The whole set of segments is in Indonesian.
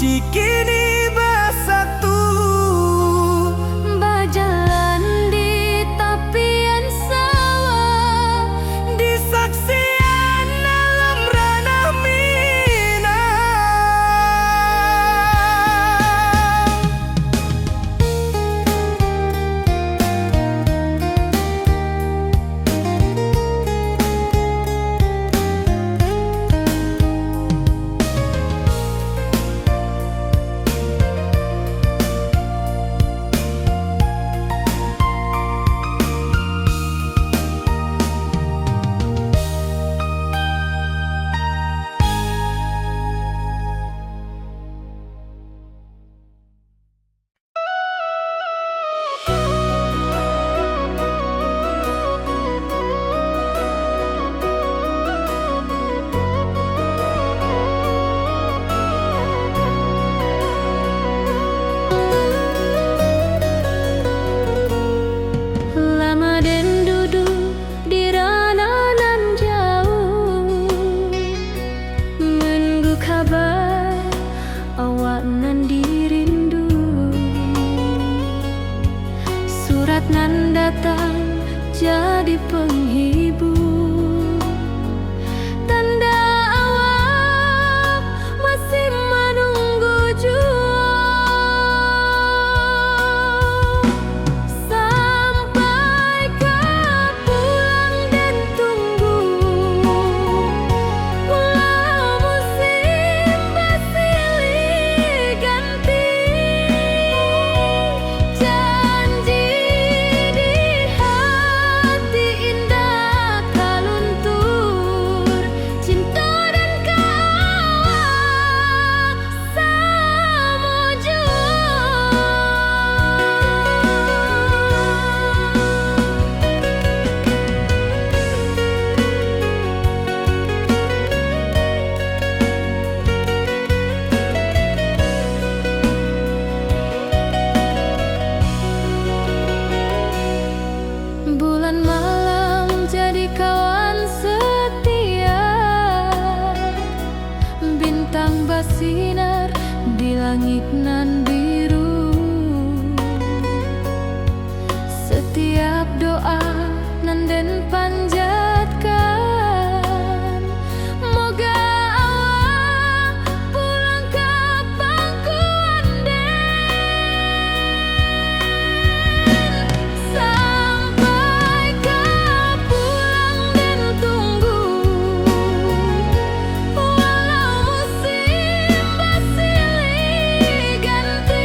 Cikini bersatu berjalan di tepian sawah, di saksian dalam ranah Minang. lama den duduk di ranah nan jauh, menunggu kabar awak nan dirindu. Surat nan datang jadi penghibur, tanda awak masih menunggu jua. Sampai kau pulang dan tunggu, walau musim bersilih ganti. Janji di hati indah kaluntur, cinta dan kawak sama jua. Bulan malam jadi kawan setia, bintang bersinar di langit nan biru. Setiap doa nan den panjatkan, moga awak pulang ke pangkuan den. Sampai kau pulang dan tunggu, walau musim bersilih ganti.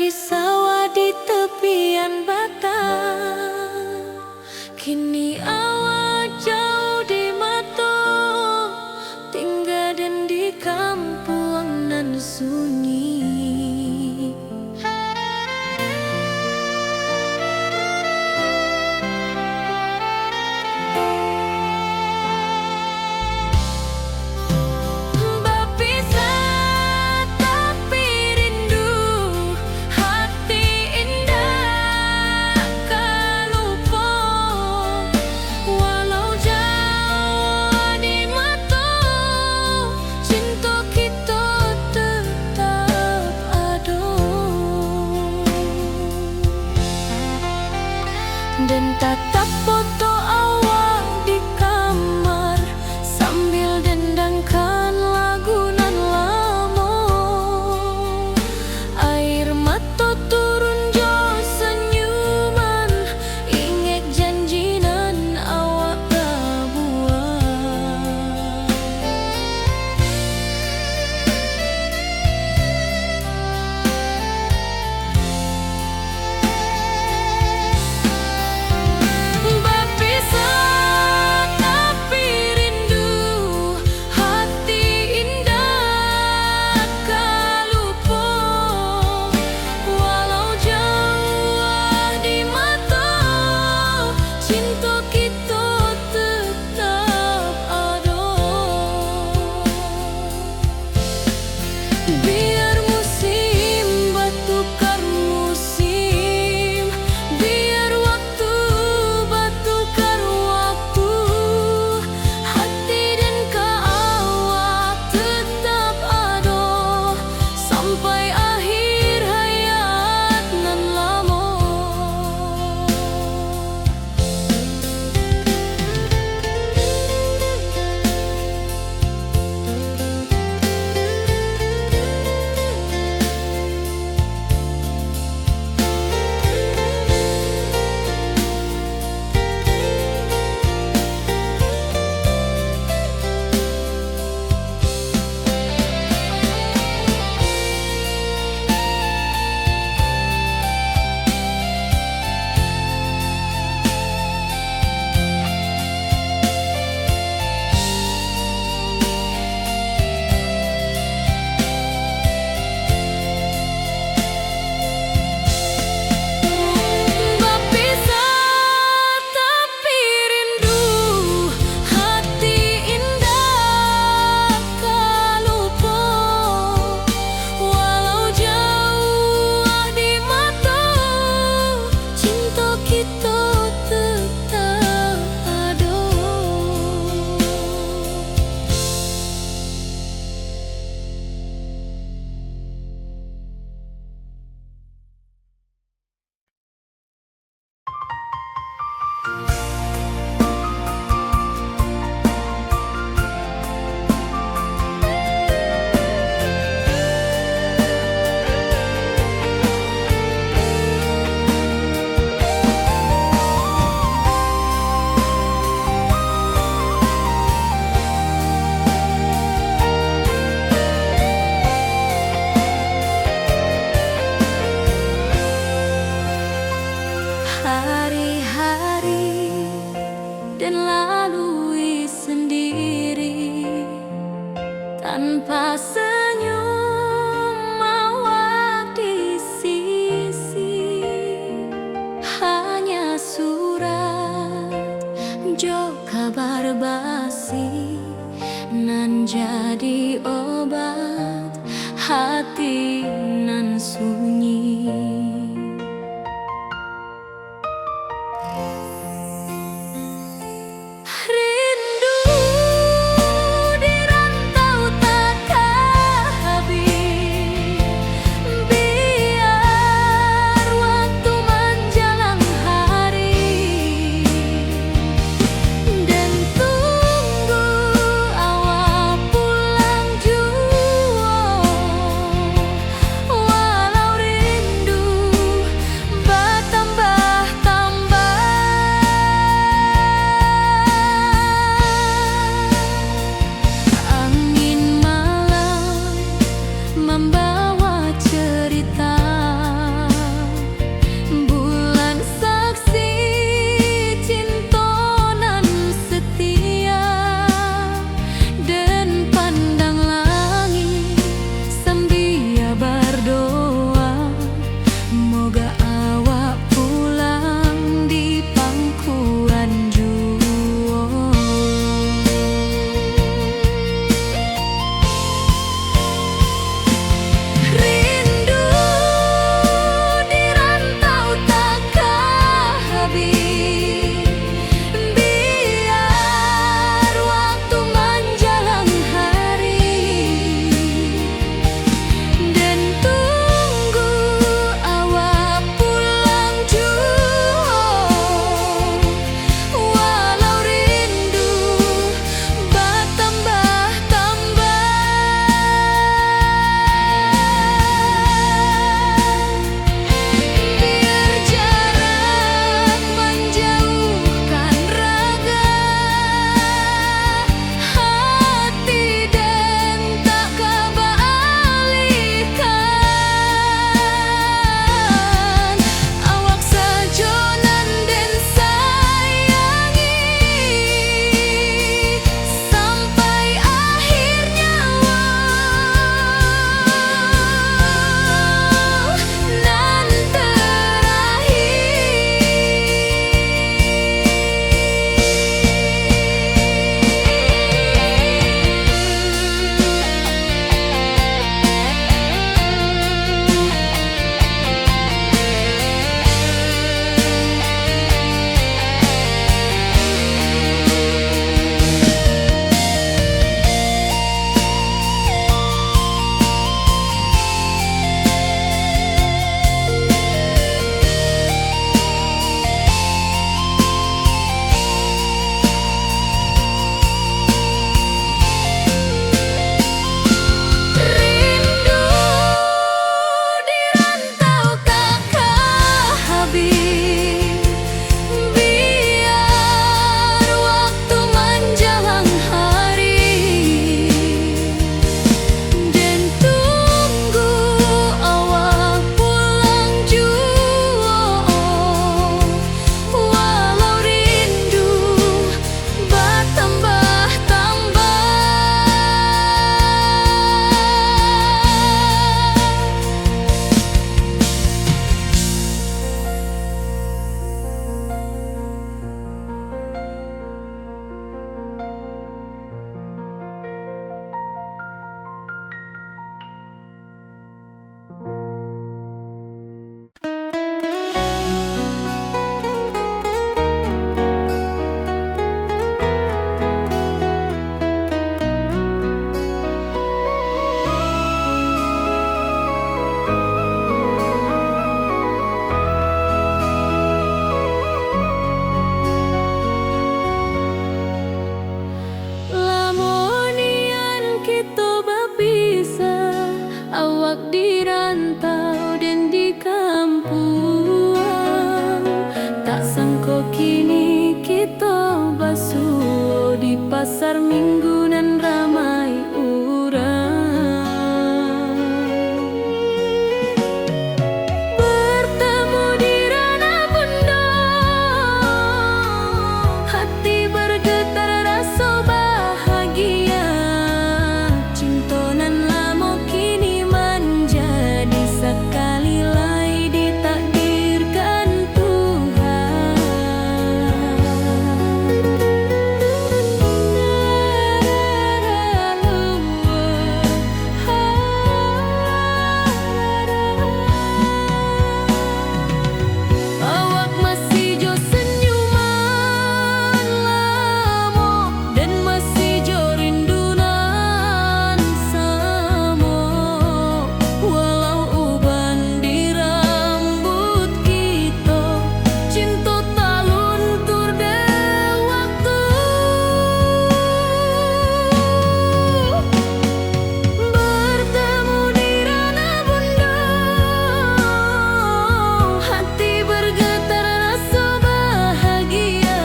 di sawah di tepian batang. Kini awak jauh di mata, tinggal dan di kampung nan sunyi. Berpisah tapi rindu, hati indah tak lupa. Walau jauh di mata, cinta kita tetap ada. Dan tatap foto awak di kamar sambil dendangkan lagu nan lama. Air mata turun jo senyuman, ingat janji nan awak buat. Berpisah tapi rindu, hati indah tak lupa. Walau jauh di mata, cinta kita tetap ada. Biar musim bertukar musim, biar waktu bertukar waktu, hati dan awak tetap ada sampai akhir hayat nan lama. Berpisah tapi rindu, hati indah tak lupa. Walau jauh di mata, cinta kita tetap ada. Hari-hari dan lalui sendiri tanpa senyum awak di sisi. Hanya surat jo kabar basi nan jadi obat hati nan sunyi. Rindu di rantau takkan habis, biar waktu menjelang hari, dan tunggu awak pulang jua. Walau suo di pasar minggu nan ramai urang. Bertemu di Rana Bundo, hati bergetar rasa bahagia. Cinta nan lama kini menjadi sekali lai ditakdirkan Tuhan. Awak masih jo senyuman lamo dan masih jo rindunan samo. Walau uban di rambut kita, cinta tak luntur de waktu. Bertemu di Rana Bundo, hati bergetar rasa bahagia.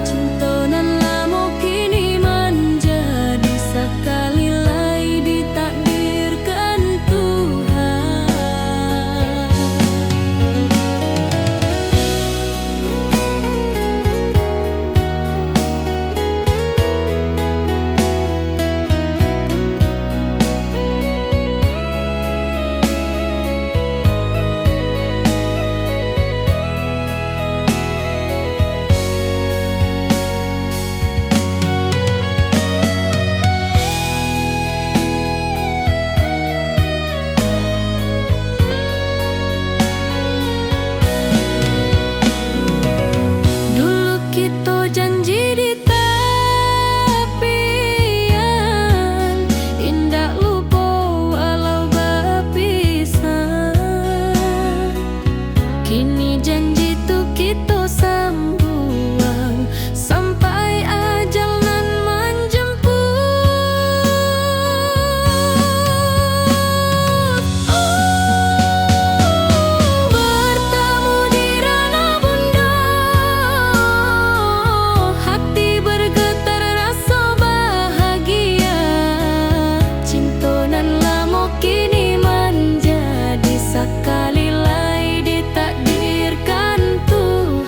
Cinta nan lama kini menjadi sekali lai ditakdirkan Tuhan. Dulu kita janji di tepian, indah lupa walau berpisah. Kini janji tu kita sambung sampai ajal nan menjemput. Bertemu di Rana Bundo, hati bergetar rasa bahagia. Cinta nan lama kini menjadi sekali lai ditakdirkan Tuhan.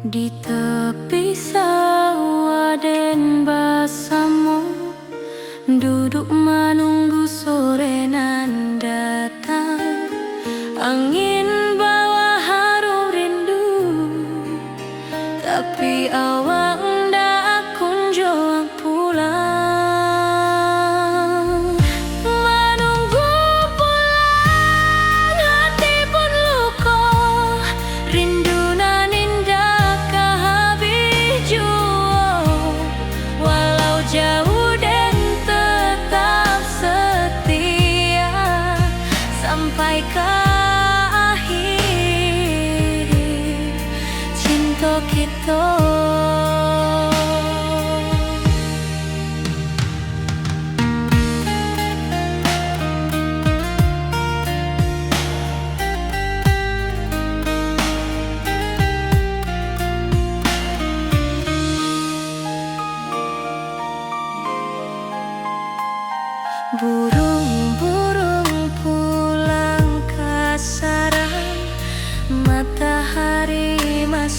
Di tepi sawah den basamu, duduk menunggu sore nan datang. Angin bawa harum rindu, tapi awak ndak kunjung pulang. Menunggu pulang, hati pun luka. Rindu nan indah kehabis jua. Walau jauh dan tetap setia sampai ke akhir cinta kita. Burung-burung pulang ke sarang, matahari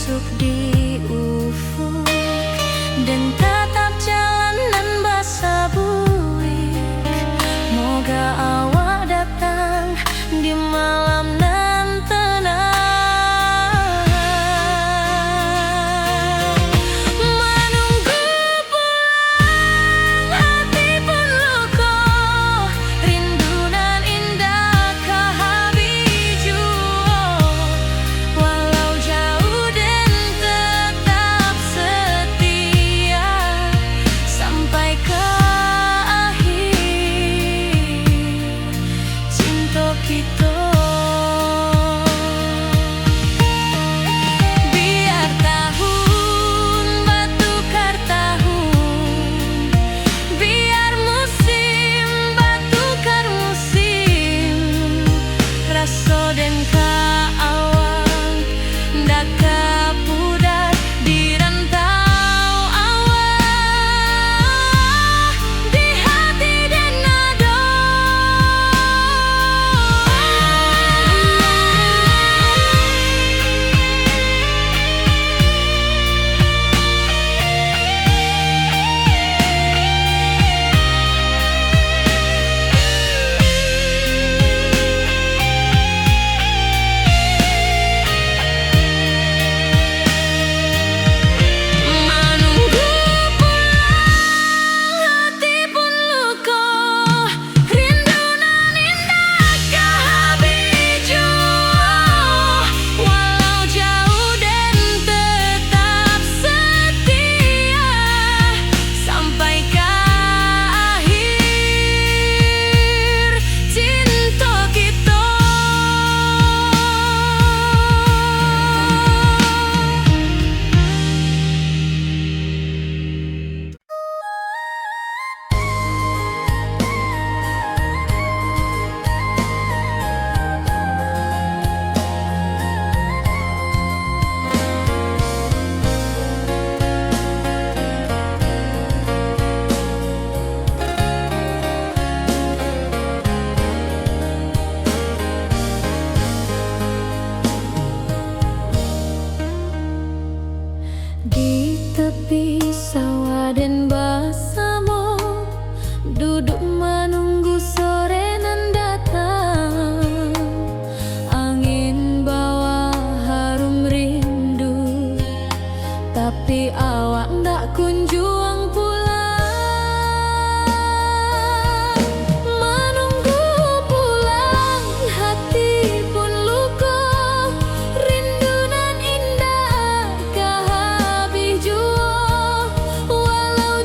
masuk di ufuk, dan tatap jalanan basah buik. Moga awak datang di malam nan tenang. Menunggu pulang hati pun luka, rindu nan indah kehabis jua. Walau jauh dan tetap setia sampai ke akhir cinta kita. Biar tahun batukar tahun, biar musim batukar musim, rasa dan kaawak ndak kapudar di rantau awak, di hati dan nado. Menunggu pulang hati pun luka, rindu nan indah kehabis jua. Walau jauh dan tetap setia sampai ke akhir cinta kita. Di tepi sawah dan bersama, duduk menunggu sore nan datang. Angin bawa harum rindu, tapi awak ndak kunjung pulang. Menunggu pulang hati pun luka, rindu nan indah kehabis jua. Walau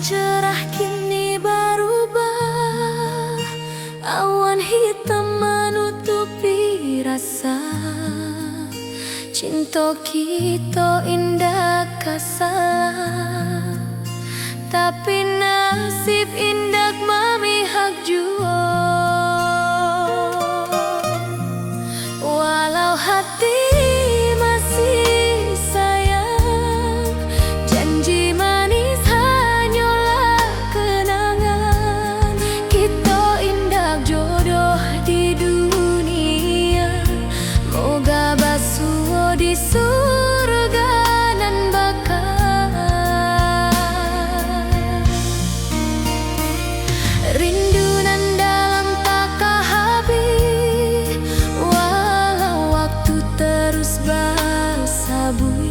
cerah kini berubah, awan hitam menutupi rasa. Cinta kita indah kasalah, tapi nasib indah memihak jua. Walau hati masih sayang, janji manis hanyalah kenangan. Kita indah jodoh di dunia, moga basuh di surga nan bakal. Rindu nan dalam tak habis, walau waktu terus bersabui,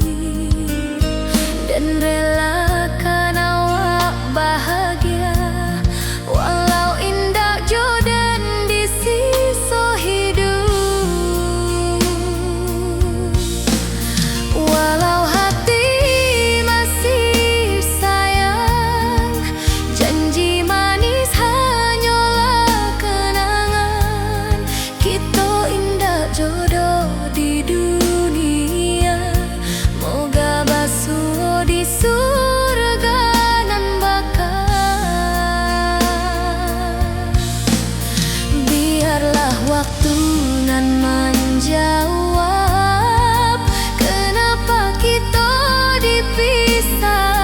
dan relakan awak bahagia, walau indah jodoh di sisa hidup. Walau hati masih sayang, janji manis hanyalah kenangan. Kita indah jodoh di dunia, moga basuh di surga nan bakal. Biarlah waktu nan menjawab, kenapa kita dipisahkan.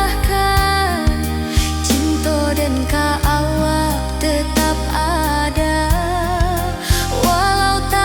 Cinta dan awak tetap ada, walau tak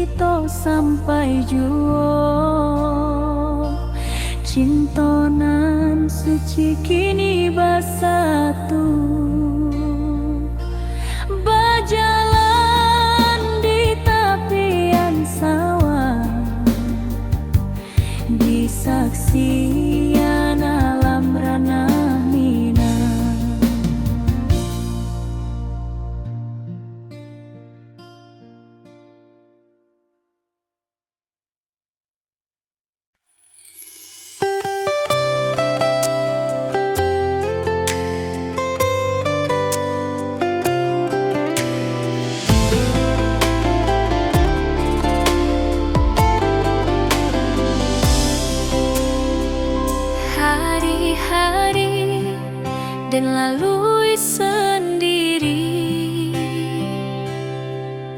kita sampai juo. Cintonan suci kini bersatu, berjalan di tepian sawah, di saksian alam ranah Minang. Hari-hari dan lalui sendiri,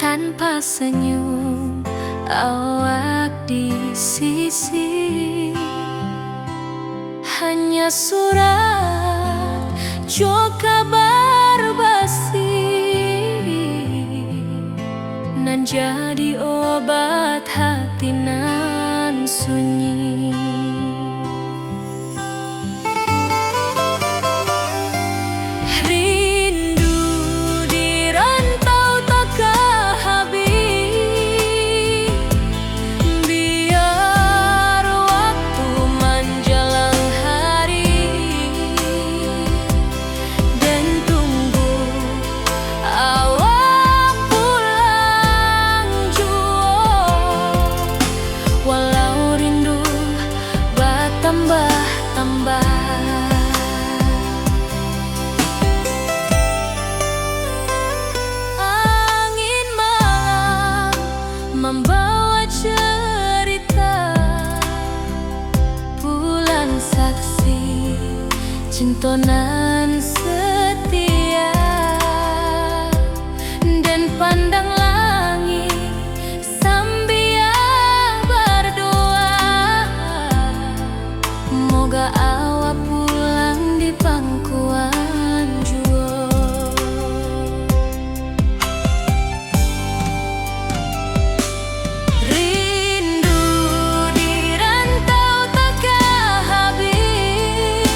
tanpa senyum awak di sisi. Hanya surat jo kabar basi, nan jadi obat hati nan sunyi. Rindu di rantau tak habis, biar waktu menjelang hari, dan tunggu awak pulang jua. Walau rindu bertambah-tambah, angin malam membawa cerita, bulan saksi cintonan setia, dan pandang langit sambil berdoa, moga awak pulang di pangkuan jua. Rindu di rantau tak habis,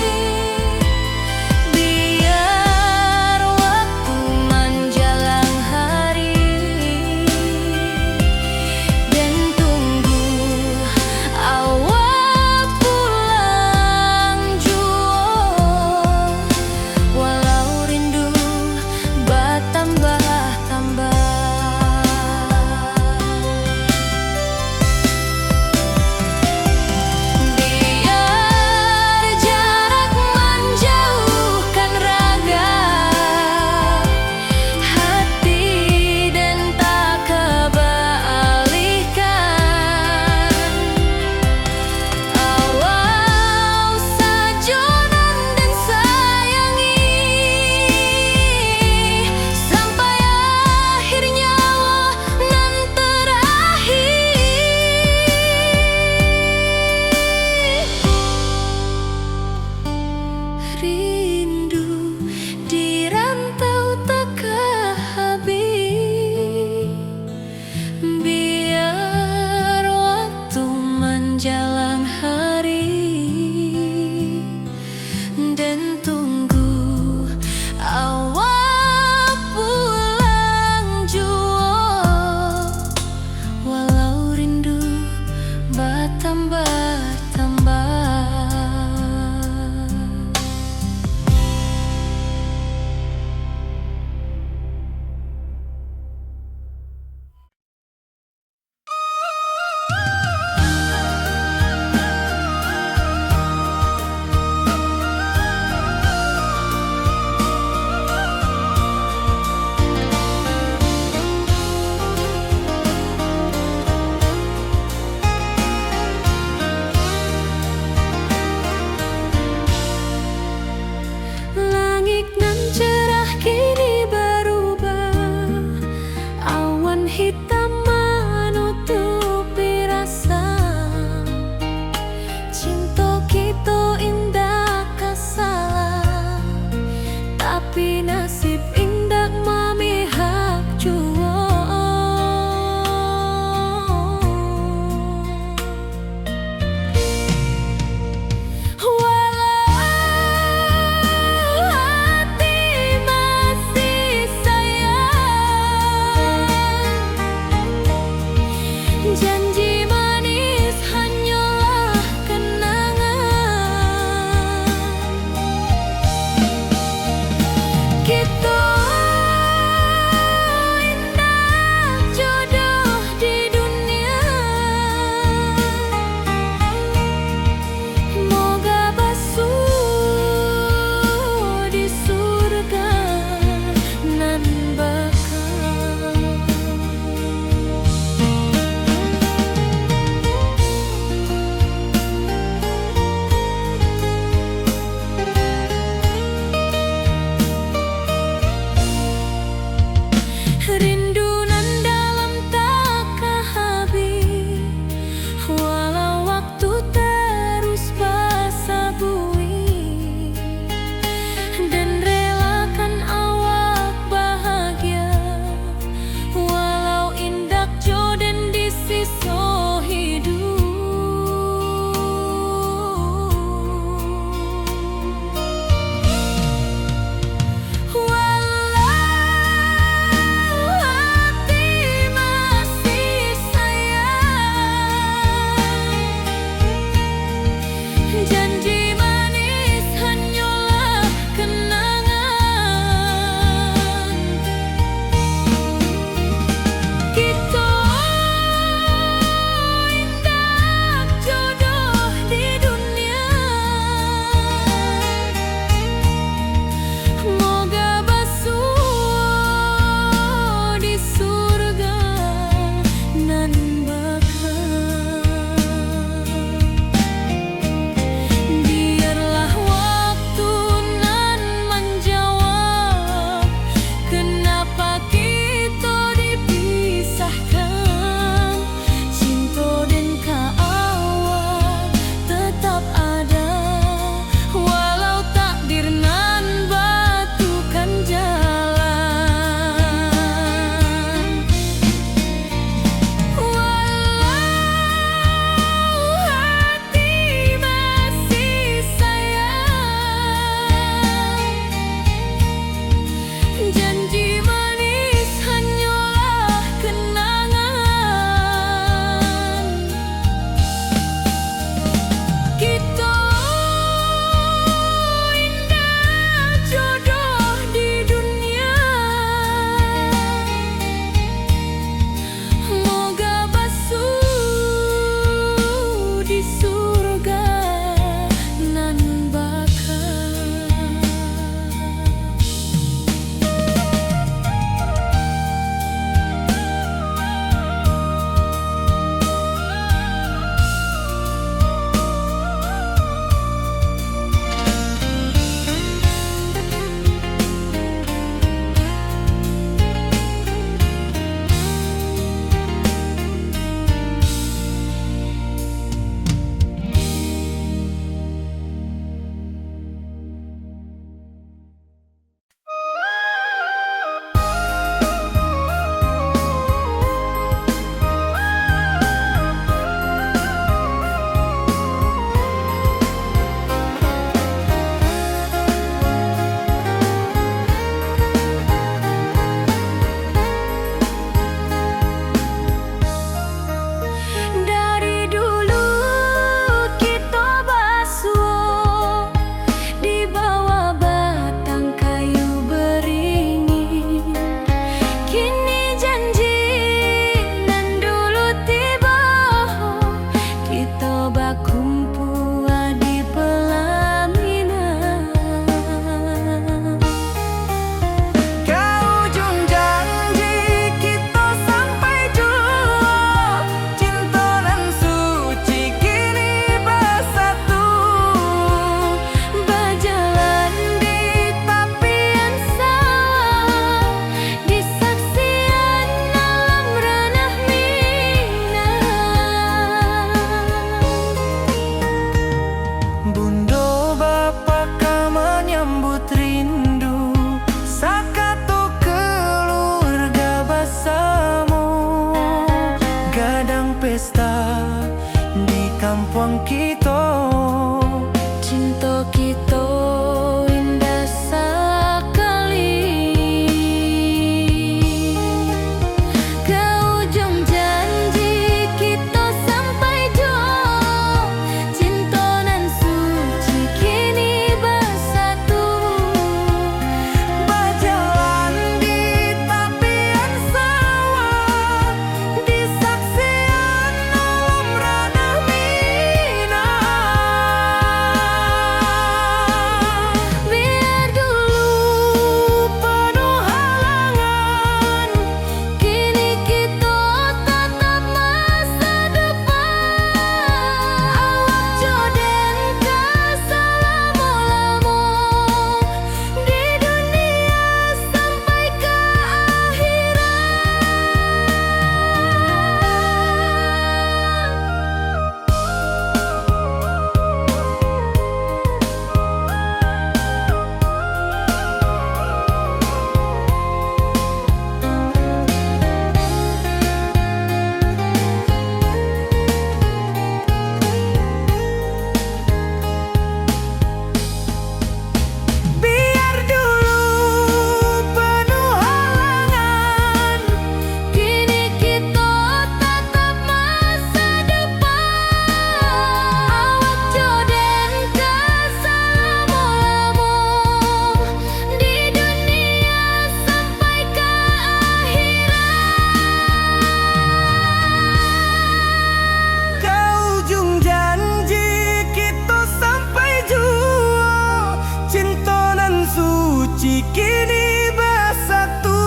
suci kini bersatu.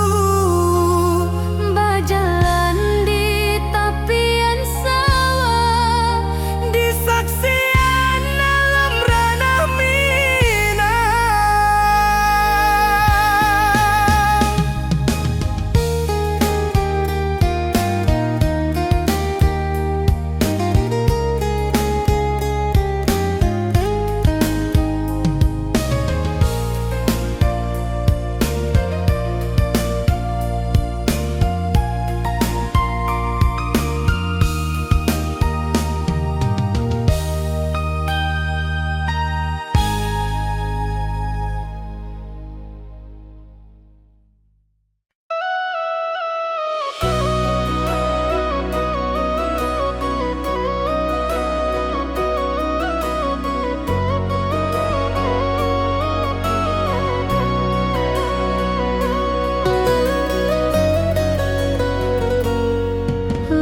Berjalan di tepian sawah, Di saksian alam ranah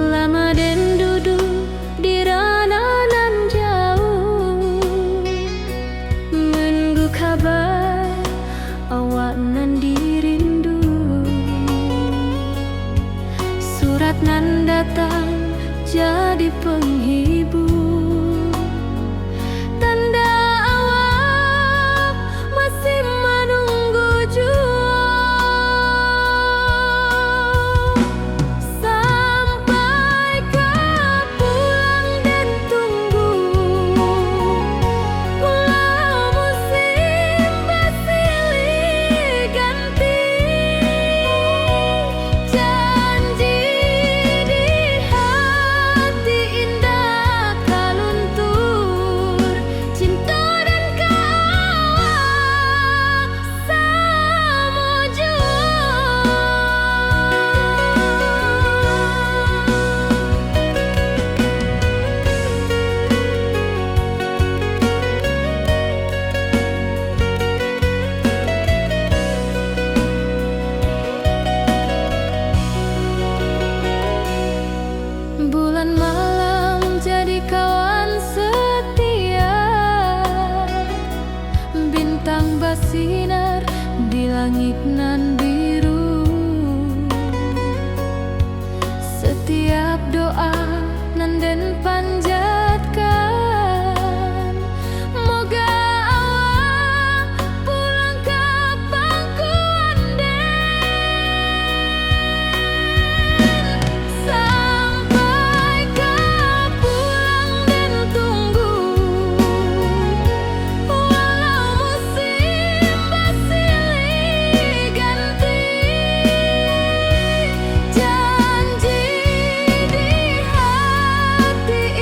lama den duduk di ranah nan jauh, menunggu kabar awak nan dirindu. Surat nan datang jadi penghibur, tanda awak masih menunggu jua. Sampai kau pulang dan tunggu, walau musim bersilih ganti. Janji di hati indah kaluntur, cinta dan kawah sama jua. Bulan malam jadi kawan setia, bintang bersinar di langit nan biru. Setiap doa nan den panjatkan, moga awak pulang ke pangkuan den. Sampai kau pulang dan tunggu, walau musim bersilih ganti. Janji di hati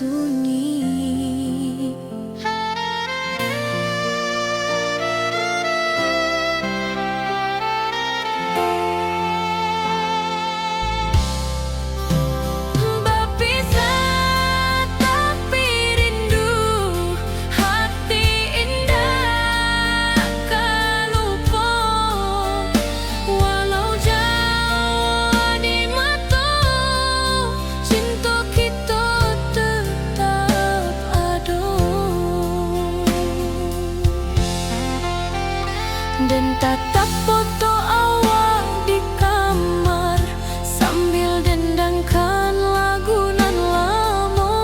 sunyi. Berpisah tapi rindu, hati indah kelupa. Walau jauh di mata, cinta kita tetap ada. Dan tatap foto awak di kamar sambil dendangkan lagu nan lama.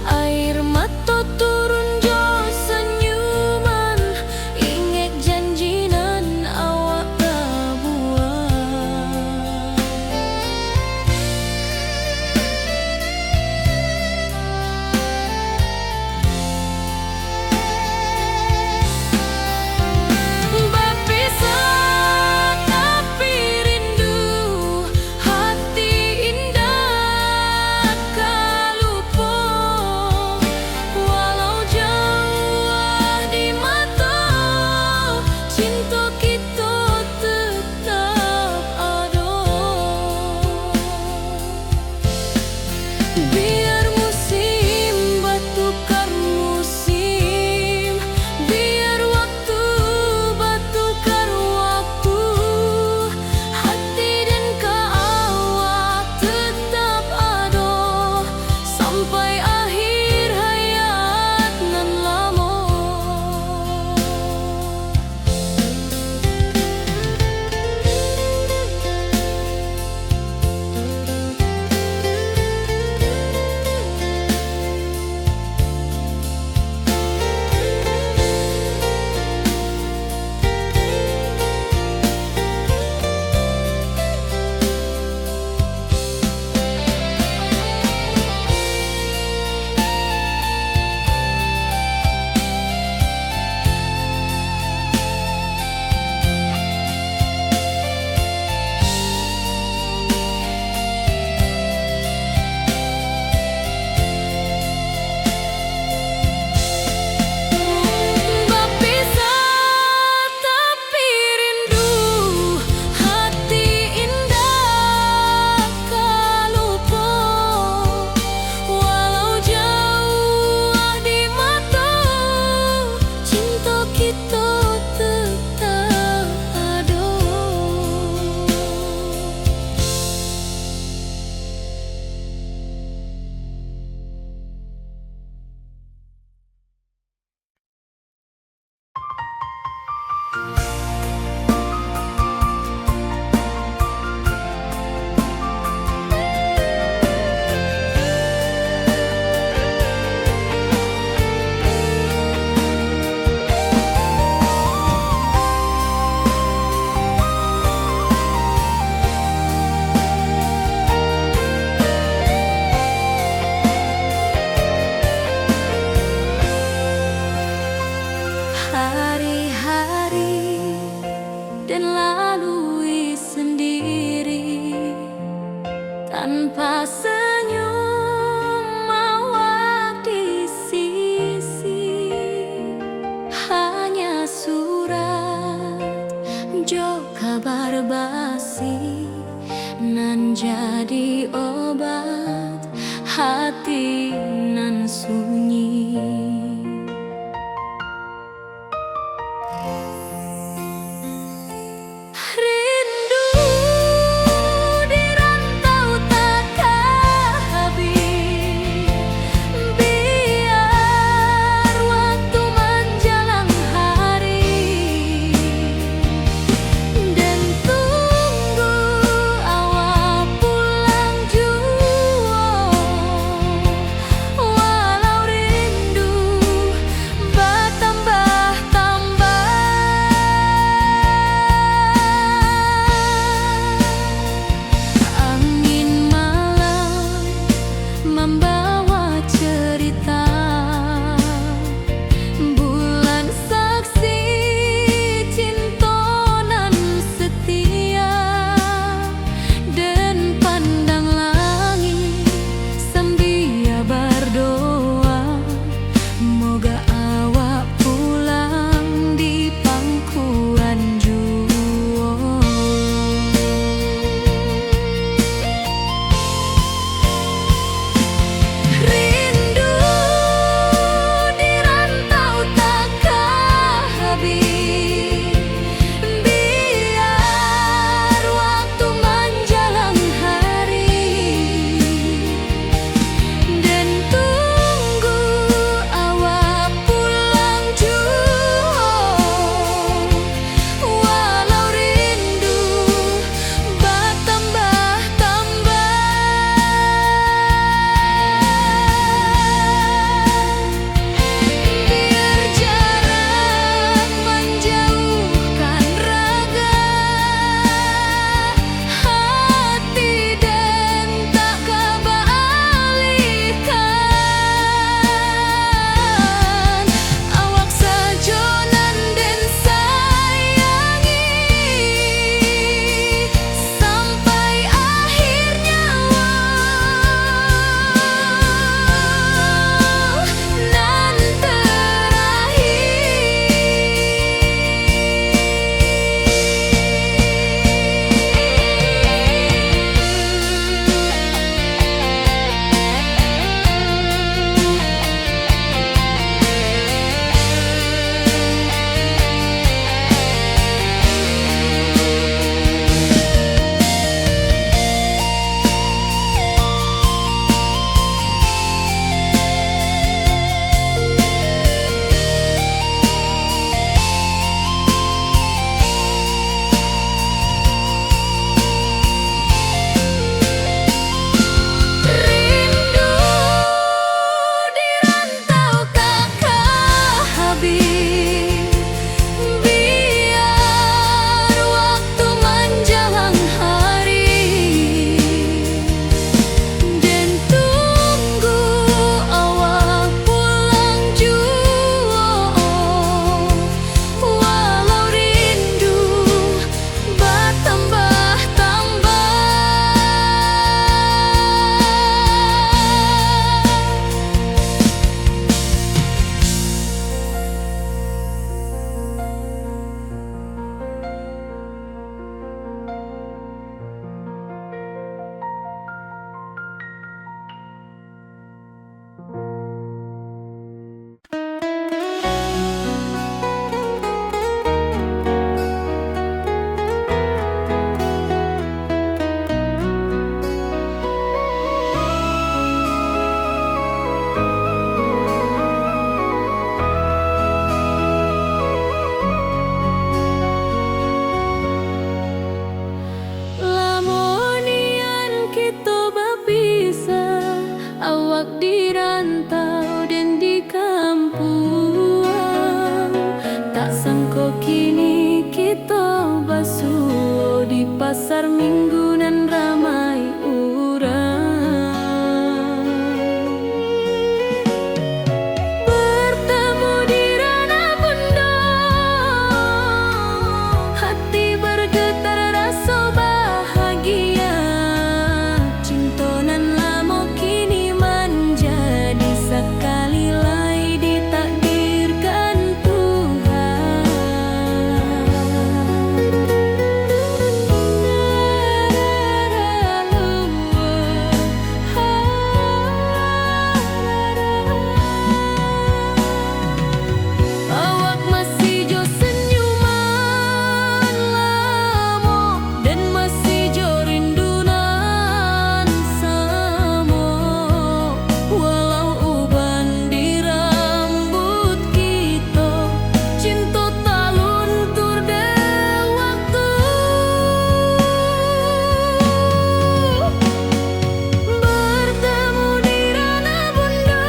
Air mata turun jo senyuman, ingat janji nan awak tak buat. Berpisah tapi rindu, hati indah kelupa. Walau jauh di mata, cinta kita tetap ada. Biar musim bertukar musim, biar waktu bertukar waktu, hati dan awak tetap ada sampai akhir hayat nan lama. Berpisah tapi rindu, hati indah kelupa. Walau jauh di mata, cinta kita tetap ada. Hari-hari dan lalui sendiri tanpa senyum awak di sisi. Hanya surat jo kabar basi nan jadi obat hati nan sunyi. Rindu di rantau takkan habis, biar waktu menjelang hari, dan tunggu awak pulang juga. kini kita basuh di pasar minggu nan ramai urang. Bertemu di ranah bunda, hati bergetar rasa bahagia. Cinta nan lama kini menjadi sekali lagi ditakdirkan Tuhan. Awak masih jo senyuman lamo dan masih jo rindunan samo. Walau uban di rambut kita, cinta tak luntur de waktu. Bertemu di ranah bunda,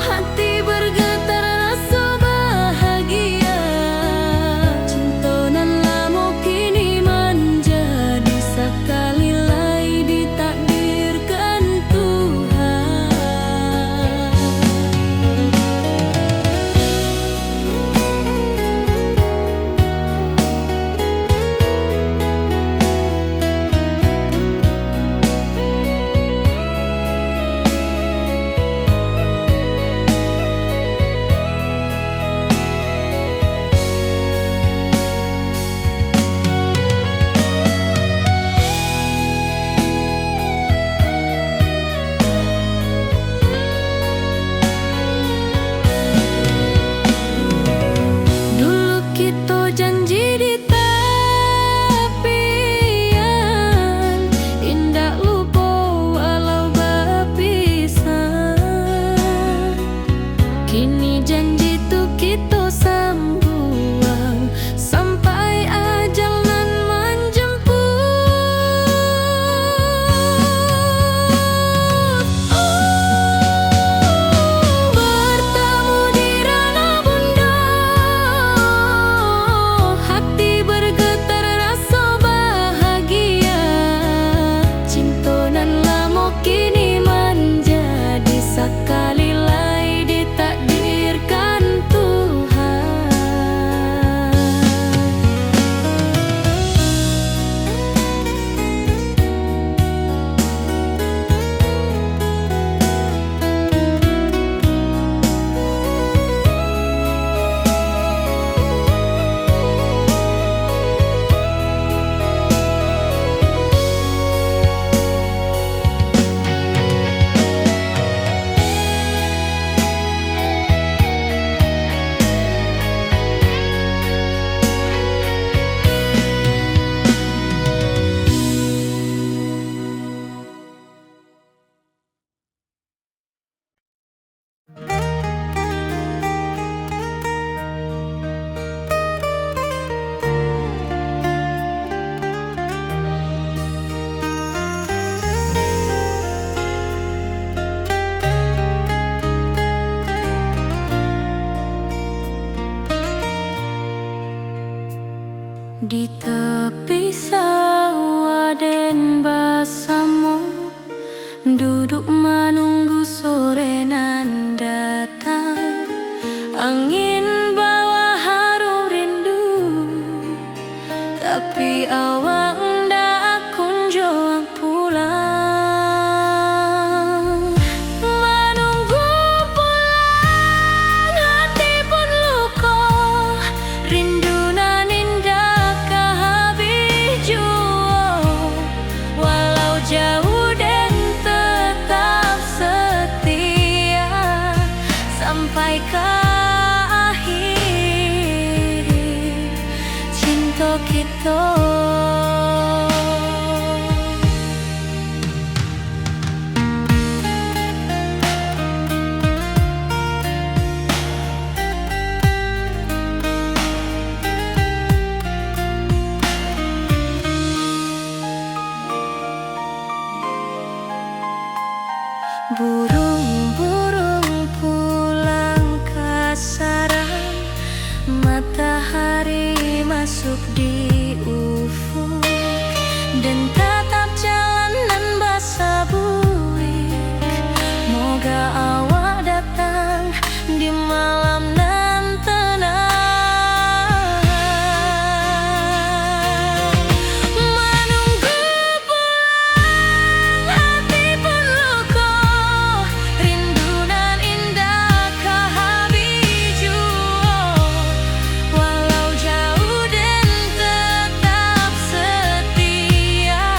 hati bergetar rasa bahagia. Cinta nan lama kini menjadi sekali lagi ditakdirkan Tuhan. Dulu kita janji di tepian, indah lupa walau berpisah. Kini janji tu kita sambuang sampai ajal nan menjemput. Bertemu di ranah bunda, hati bergetar rasa bahagia. Cinta nan lama kini menjadi sekali lagi ditakdirkan Tuhan. Di tepi sawah den bersama, duduk menunggu sore nan datang. Angin bawa harum rindu, tapi awak ndak kunjung pulang. Menunggu pulang, hati pun luka, rindu nan indah kah habis. matahari masuk di ufuk dan tatap jalanan basah buik. Moga awak datang di malam nan tenang, menunggu pulang hati pun luka, rindu nan indah kehabiju. Walau jauh dan tetap setia,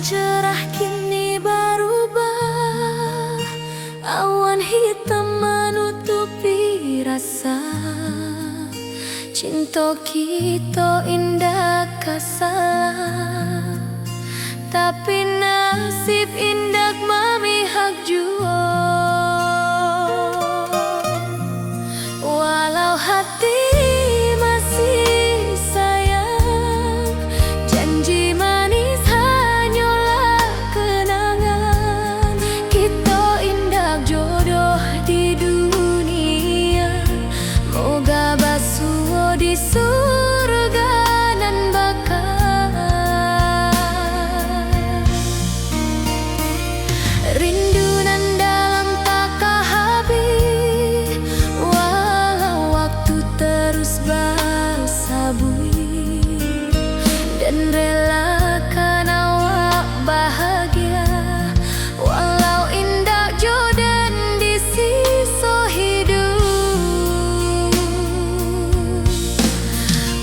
cerah kini berubah, awan hitam menutupi rasa. Cinta kita indah kasalah, tapi nasib indah memihak jua. Walau hati masih sayang, janji manis hanyalah kenangan. Kita indah jodoh di dunia, moga basuh di surga nan bakal. Rindu nan dalam tak habis, walau waktu terus bersabui, dan relakan awak bahagia, walau indah jodan di sisa hidup.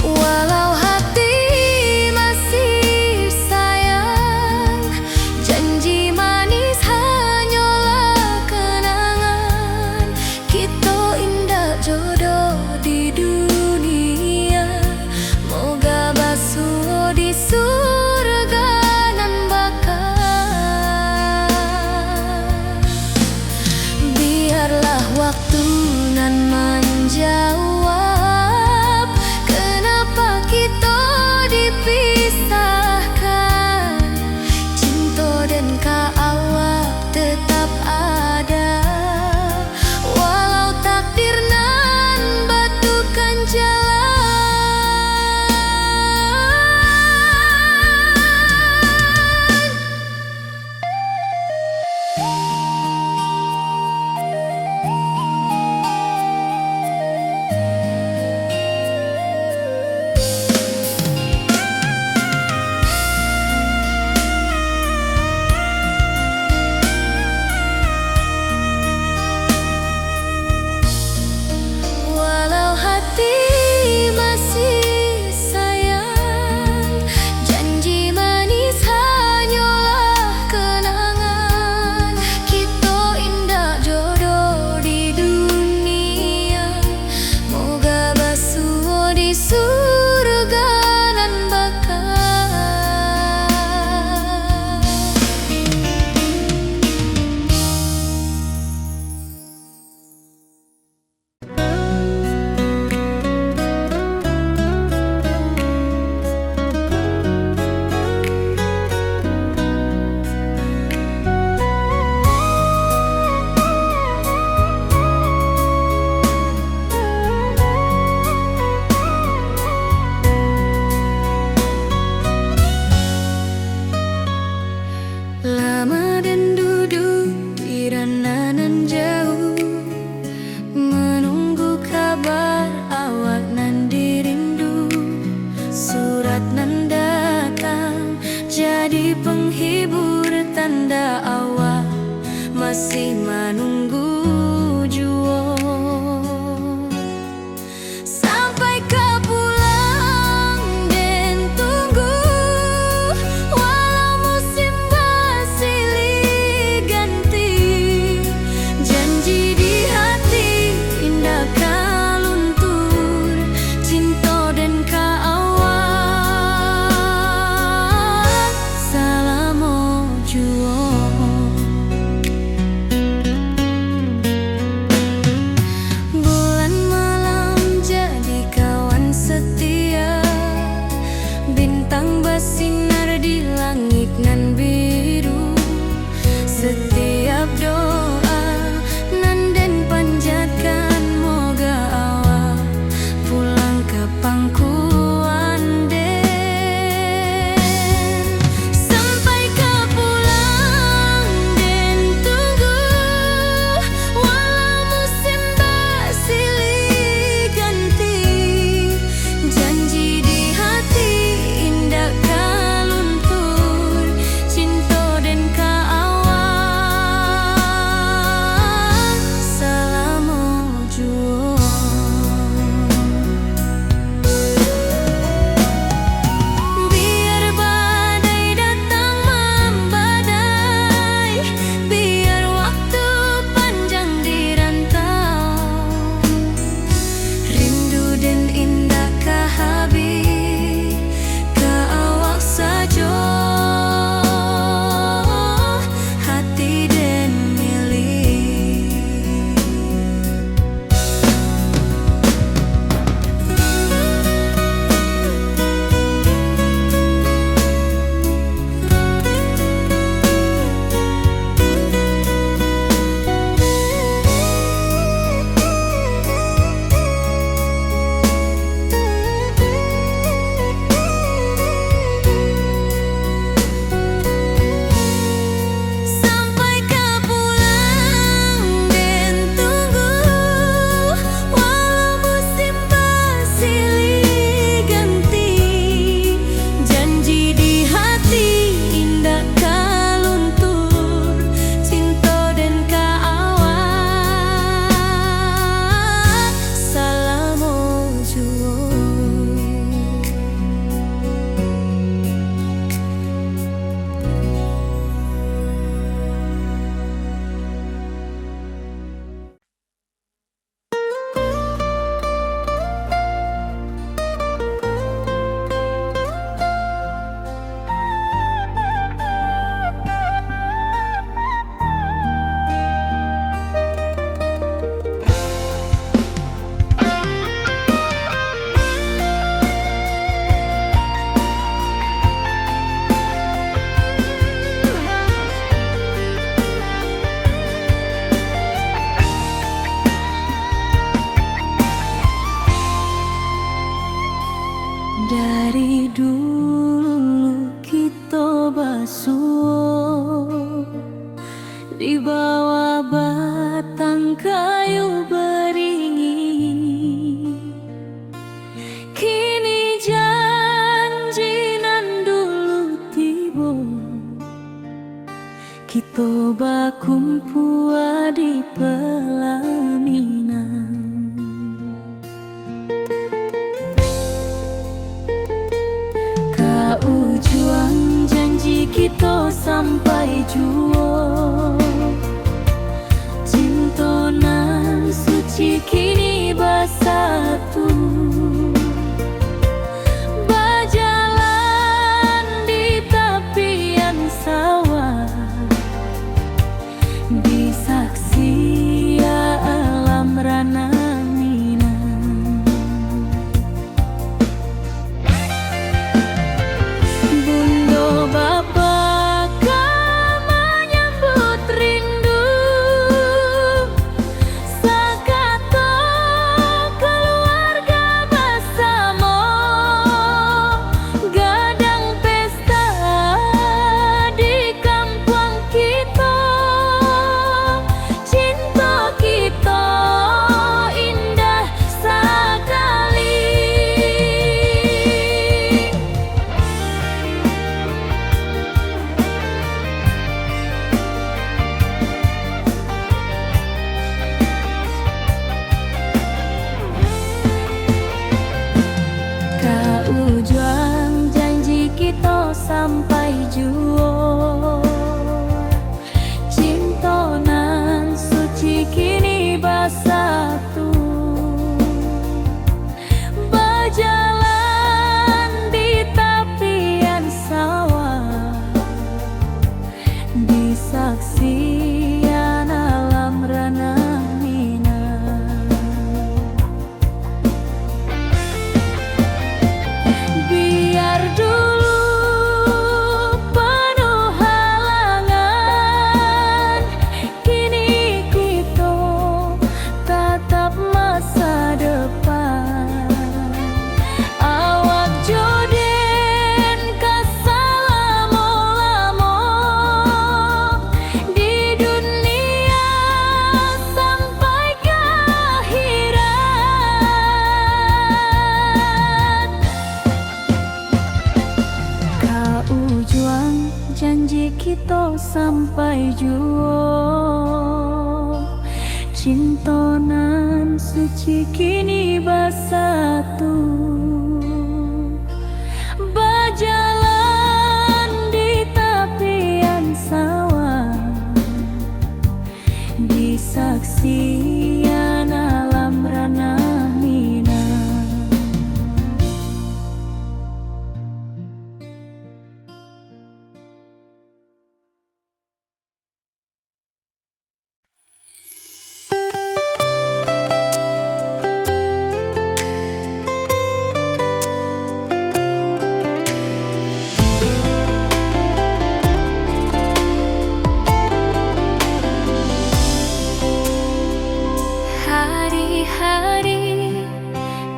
Walau hati masih sayang, janji manis hanyalah kenangan. Kita indah jodoh di dunia, moga basuh di surga nan bakal. Biarlah waktu nan menjawab, kenapa kita dipisahkan. Cinta dan awak tetap ada, walau takdir nan batukan jalan. Walau hati masih sayang, janji manis hanyalah kenangan. Kita indah jodoh di dunia, moga basuh di surga nan bakal. Lama dan duduk di ranah nan jauh, menunggu kabar awak nan dirindu. Surat nan datang jadi penghibur, tanda awak masih menunggu jua. Sampai kau pulang dan tunggu, walau musim bersilih ganti. Janji di hati indah kau luntur, cinta dan awak selama jua. bersatu, berjalan di tepian sawah, di saksian alam ranah Minang. Biar dulu penuh halangan, kini kita tatap masa depan. Awak joden kasalamo-lamo di dunia sampai ke akhirat. Kau juang janji kita sampai juo, cintonan suci kini bersatu, berjalan di tepian sawah, di saksian alam ranah Minang. Hari-hari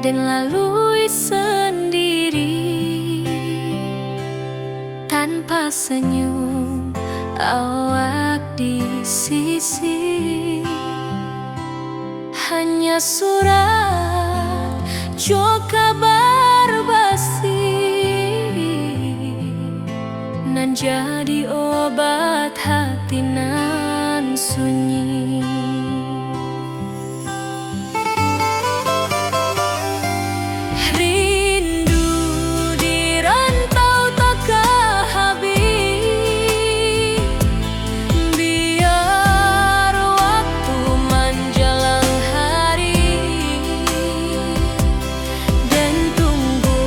dan lalui sendiri, tanpa senyum awak di sisi. Hanya surat jo kabar basi, nan jadi obat hati nan sunyi. Rindu di rantau tak habis, biar waktu menjelang hari, dan tunggu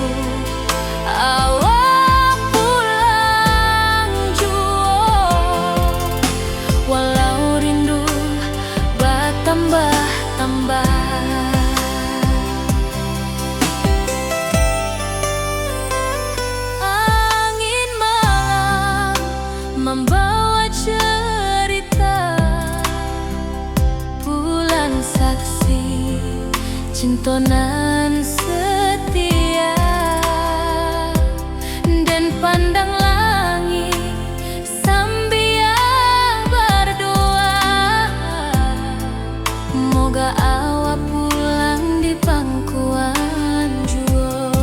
awak pulang jua. Walau rindu bertambah-tambah, angin malam membawa cerita, pulang saksi cintonan setia, dan pandang langit sambil berdoa, moga awak pulang di pangkuan jua.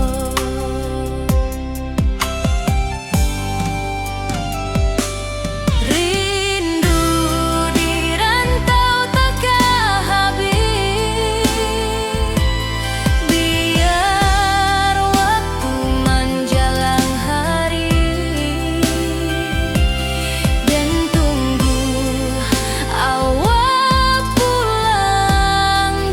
Rindu di rantau tak habis, biar waktu menjelang hari, dan tunggu awak pulang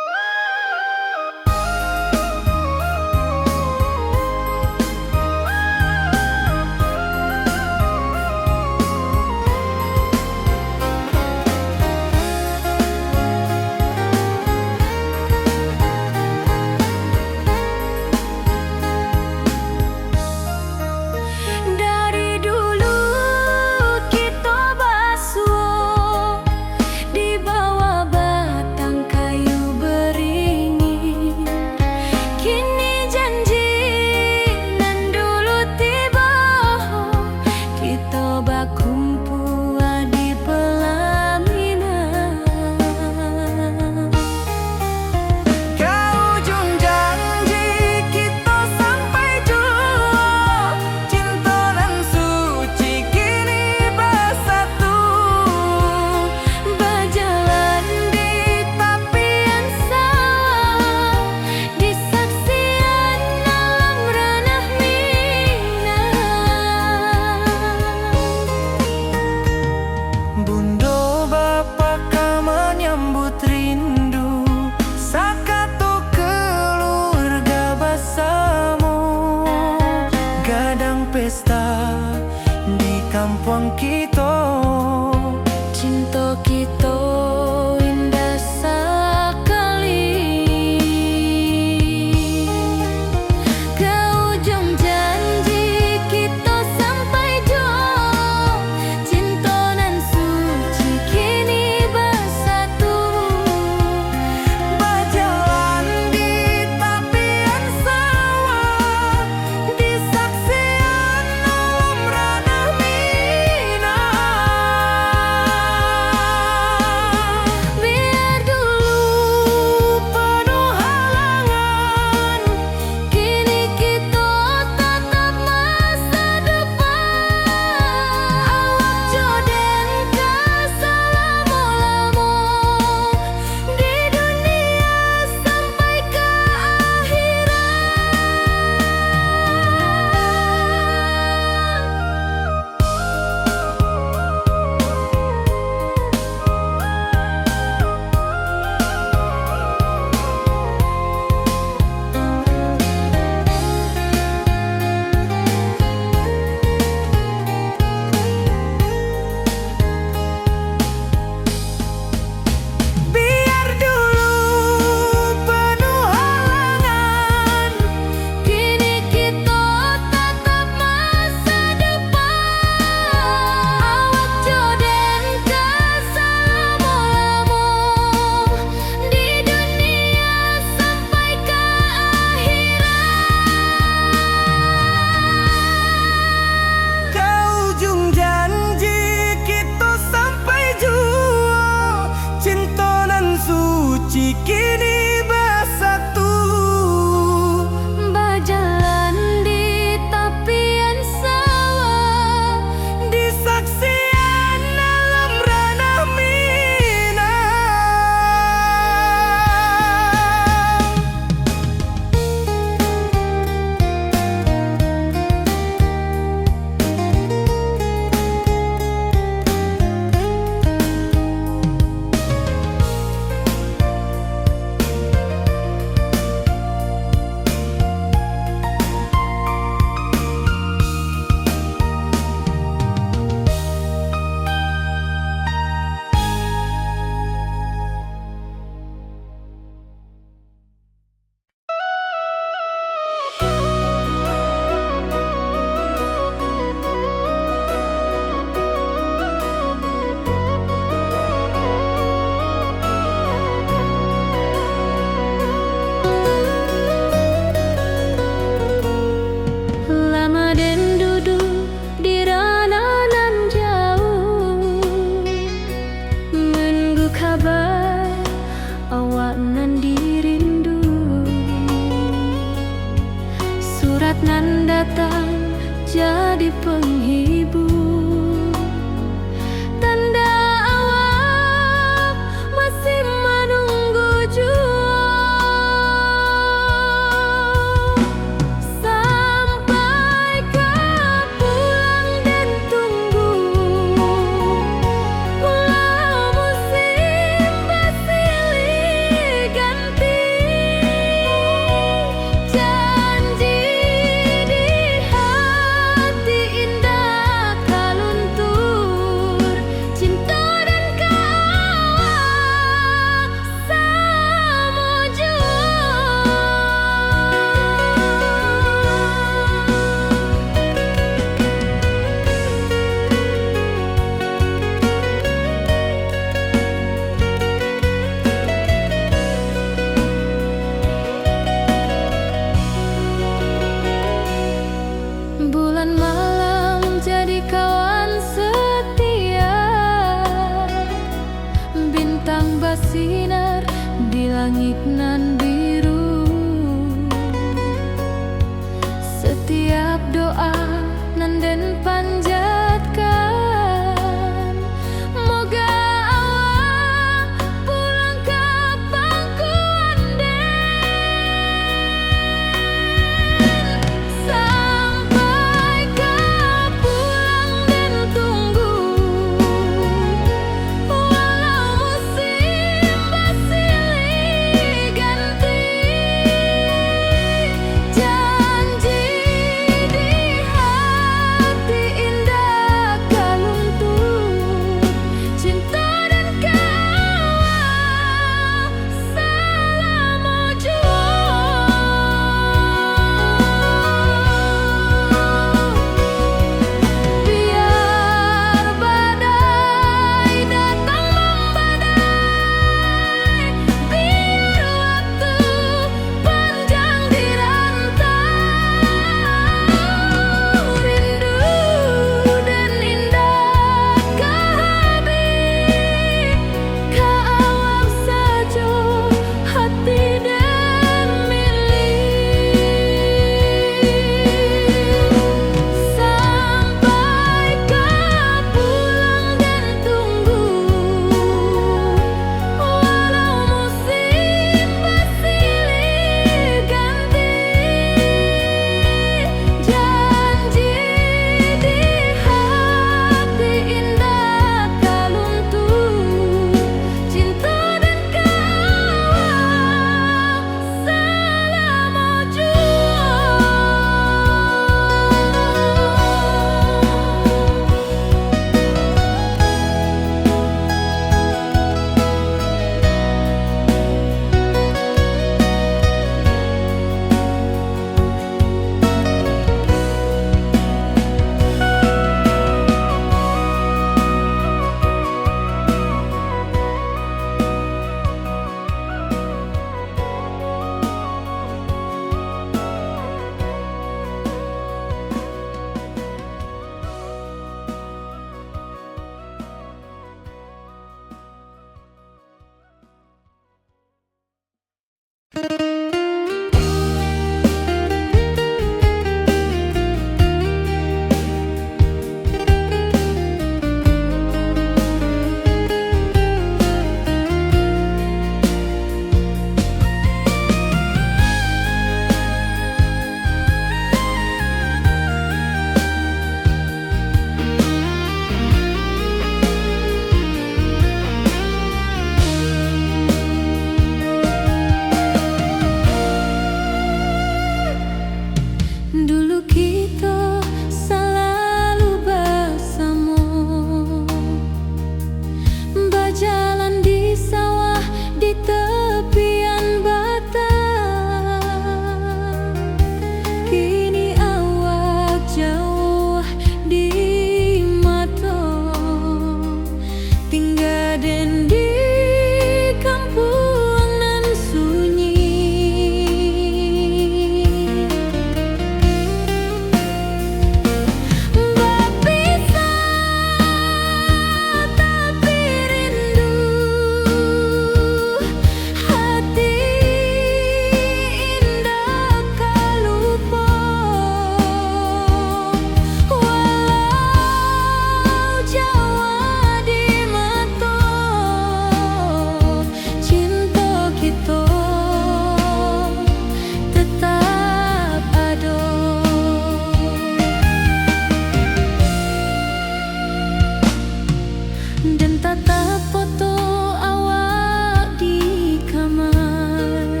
tatap foto awak di kamar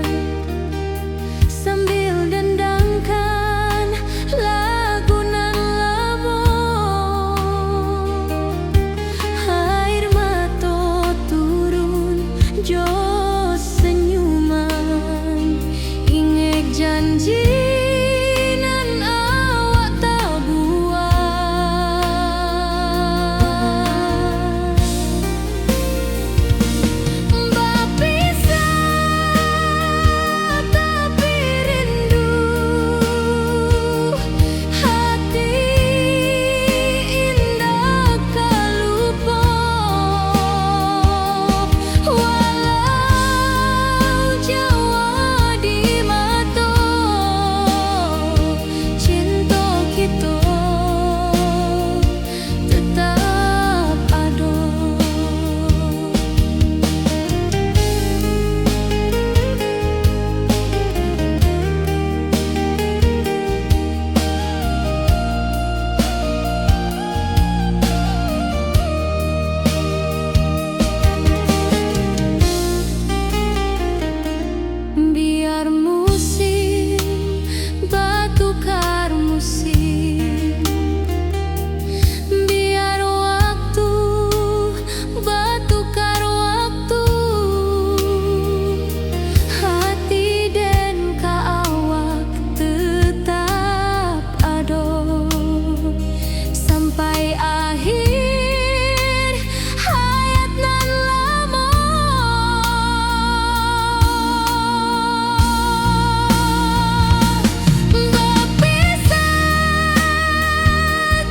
sambil dendangkan lagu nan lama. Air mata turun jo senyuman, ingat janji nan awak tak buat. Berpisah tapi rindu, hati indah tak lupa. Walau jauh di mata, cinta kita tetap ada. Biar musim bertukar musim, biar waktu bertukar waktu, hati dan awak tetap ada sampai akhir hayat nan lama. Berpisah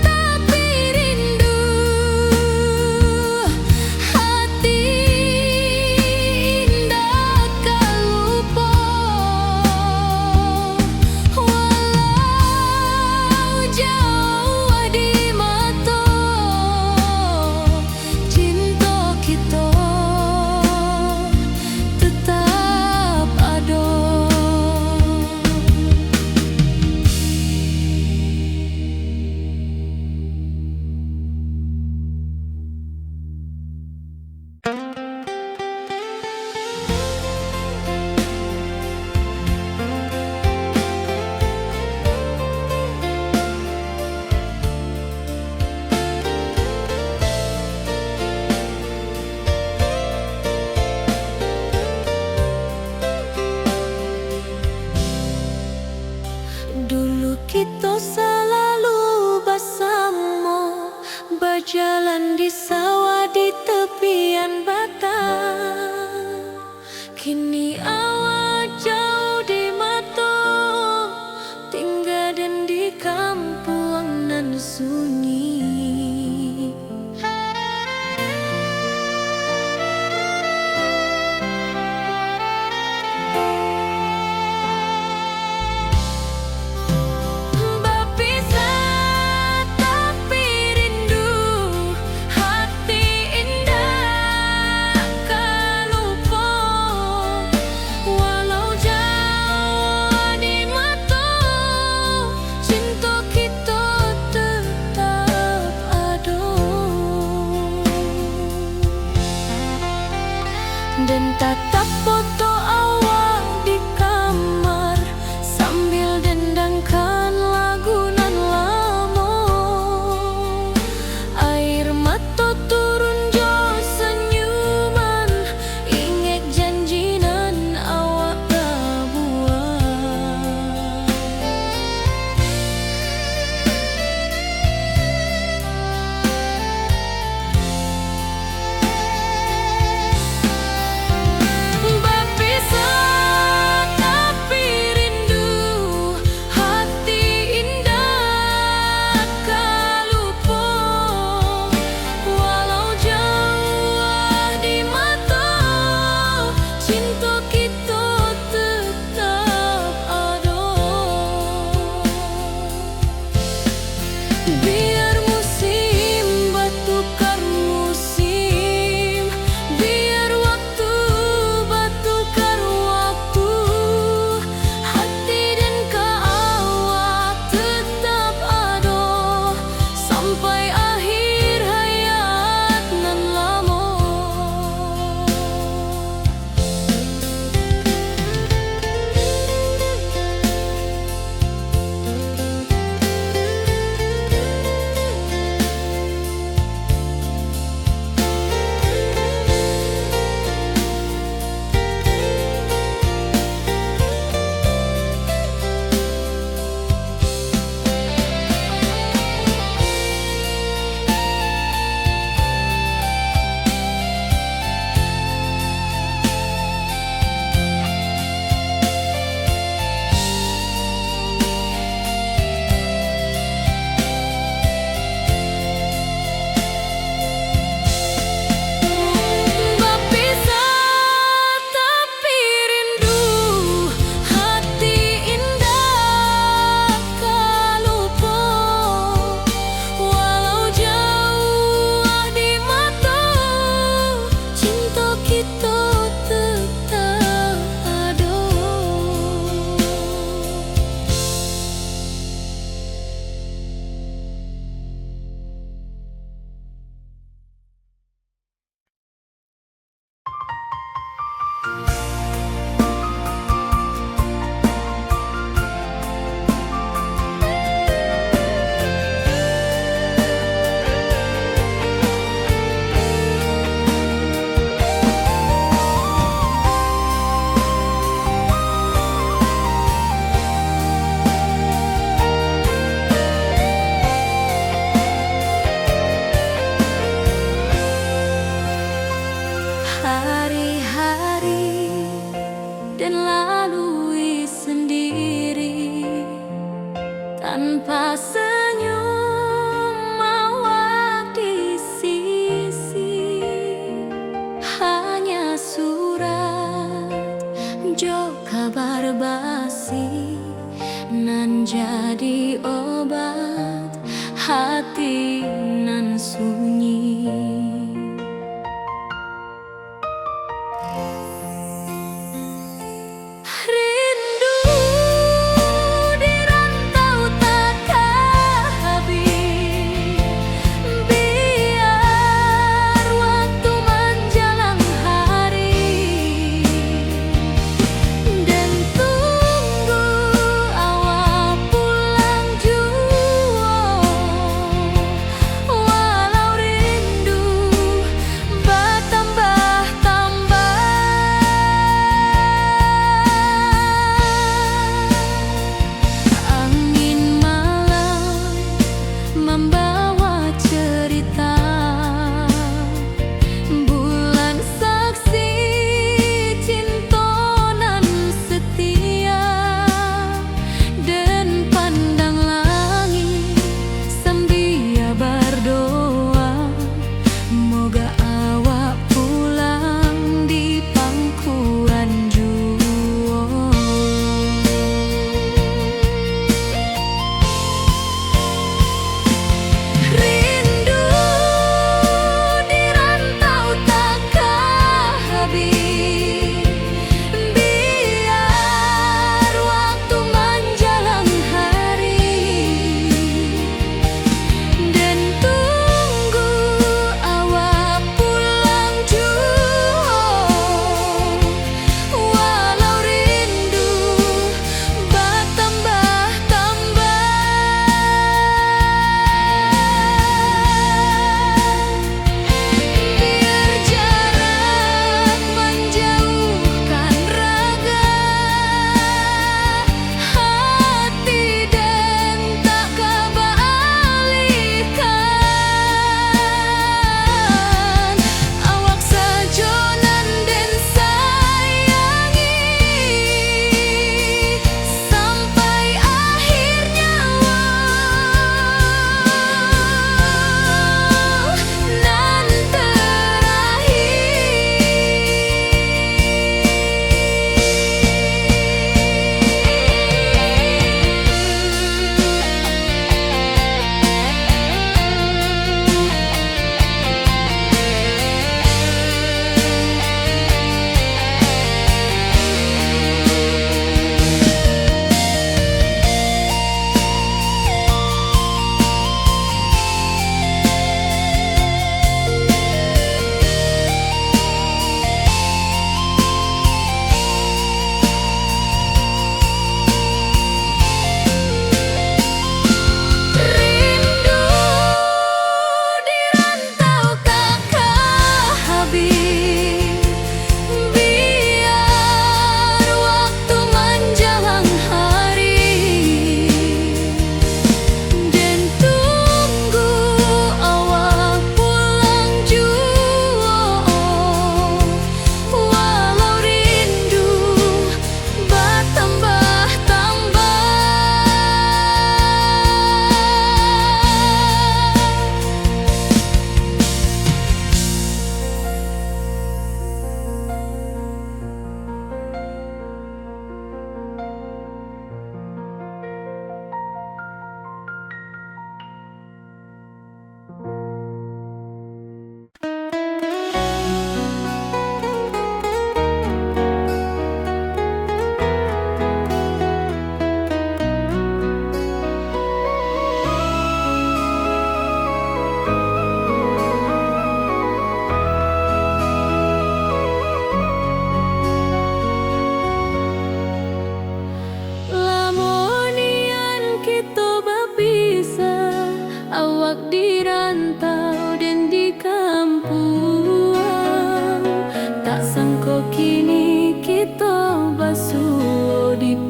tapi rindu, hati indah tak lupa. Walau jauh di mata, cinta kita tetap ada. Dulu kita selalu bersama, berjalan di sawah di tepian batang. Kini awak jauh di mata, tinggal dan di kampung nan sunyi. Berpisah tapi rindu, hati indah tak lupa. Walau jauh di mata, cinta kita tetap ada. Dan tatap foto awak di kamar sambil dendangkan lagu nan lama. Air mata turun jo senyuman, ingat janji nan awak tak buat. kita tetap ada. Hari-hari dan lalui sendiri tanpa senyum mawar di sisi, hanya surat jo kabar basi nan jadi obat hati nan sunyi. Rindu di rantau takkan habis, biar waktu menjelang hari, dan tunggu awal pulang jua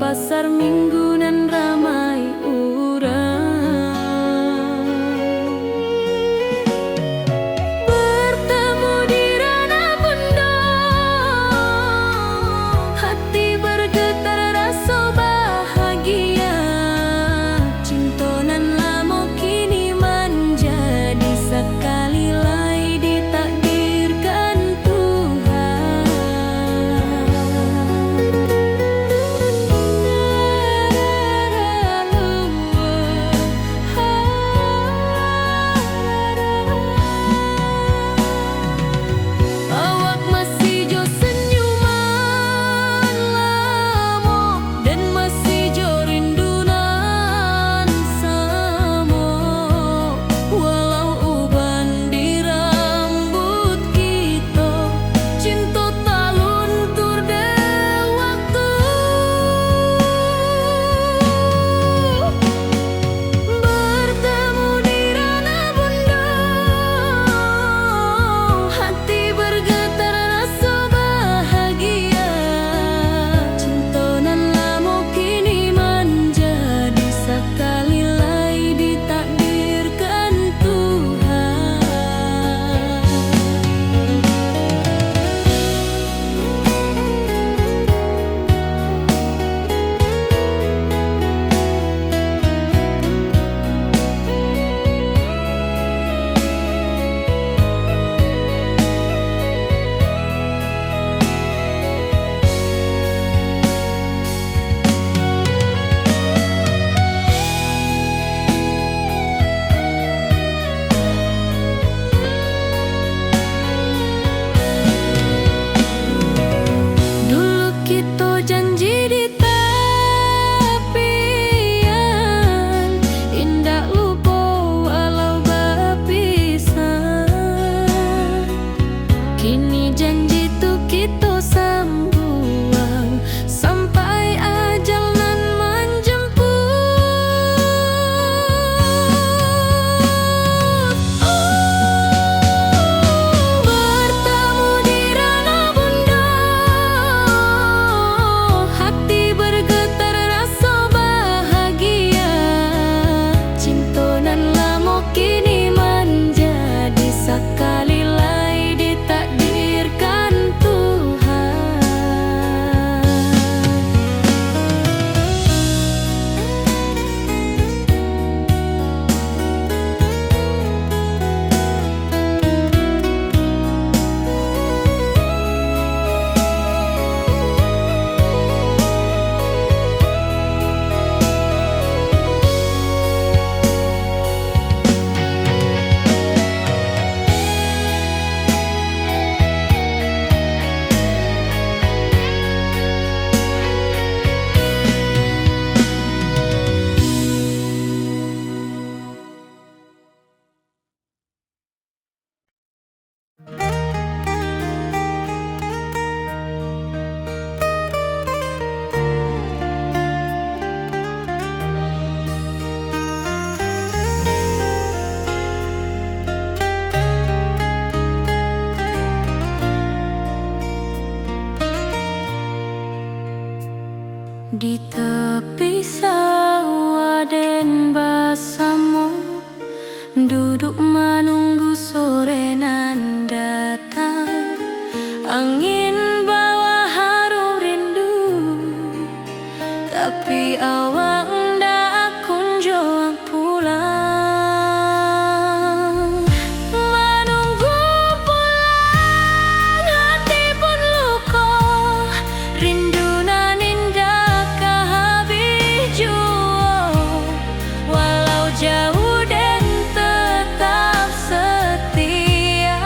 pasar minggu nan ramai orang. Bertemu di ranah bunda, hati bergetar rasa bahagia. Cinta nan lama kini menjadi sekali lai ditakdirkan Tuhan. Awak masih jo senyuman lamo dan masih jo rindunan samo. Walau uban di rambut kita, cinta tak luntur de waktu. Bertemu di ranah bunda, hati bergetar rasa bahagia. Cinta nan lama kini menjadi sekali lai ditakdirkan Tuhan. Dulu kita janji di tepian, indah lupa walau berpisah. Kini janji tu kita sambung sampai ajal nan menjemput. Bertemu di ranah bunda, hati bergetar rasa bahagia. Cinta nan lama kini menjadi sekali lai ditakdirkan Tuhan. Di tepi sawah den basamu, duduk menunggu sore nan datang. Angin bawa harum rindu, tapi awak ndak kunjung pulang. Menunggu pulang, hati pun luka, rindu nan indah kehabis jua. Walau jauh dan tetap setia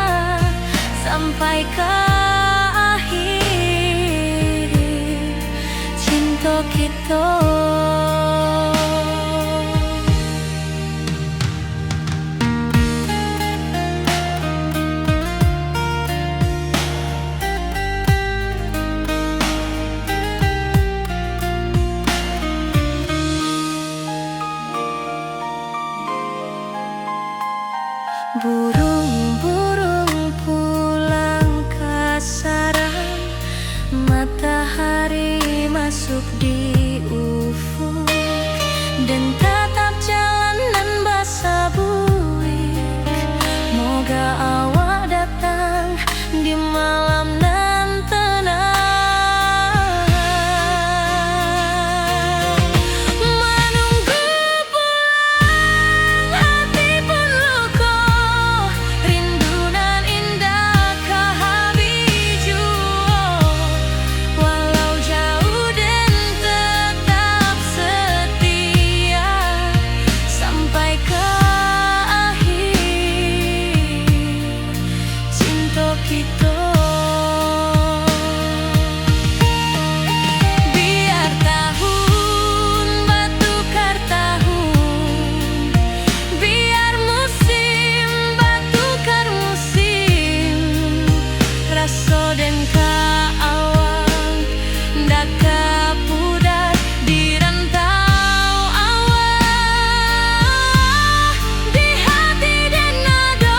sampai ke akhir cinta kita. Burung-burung pulang ke sarang, matahari masuk di aso dan ka awang daka pudar di rantau awang di hati dan nado.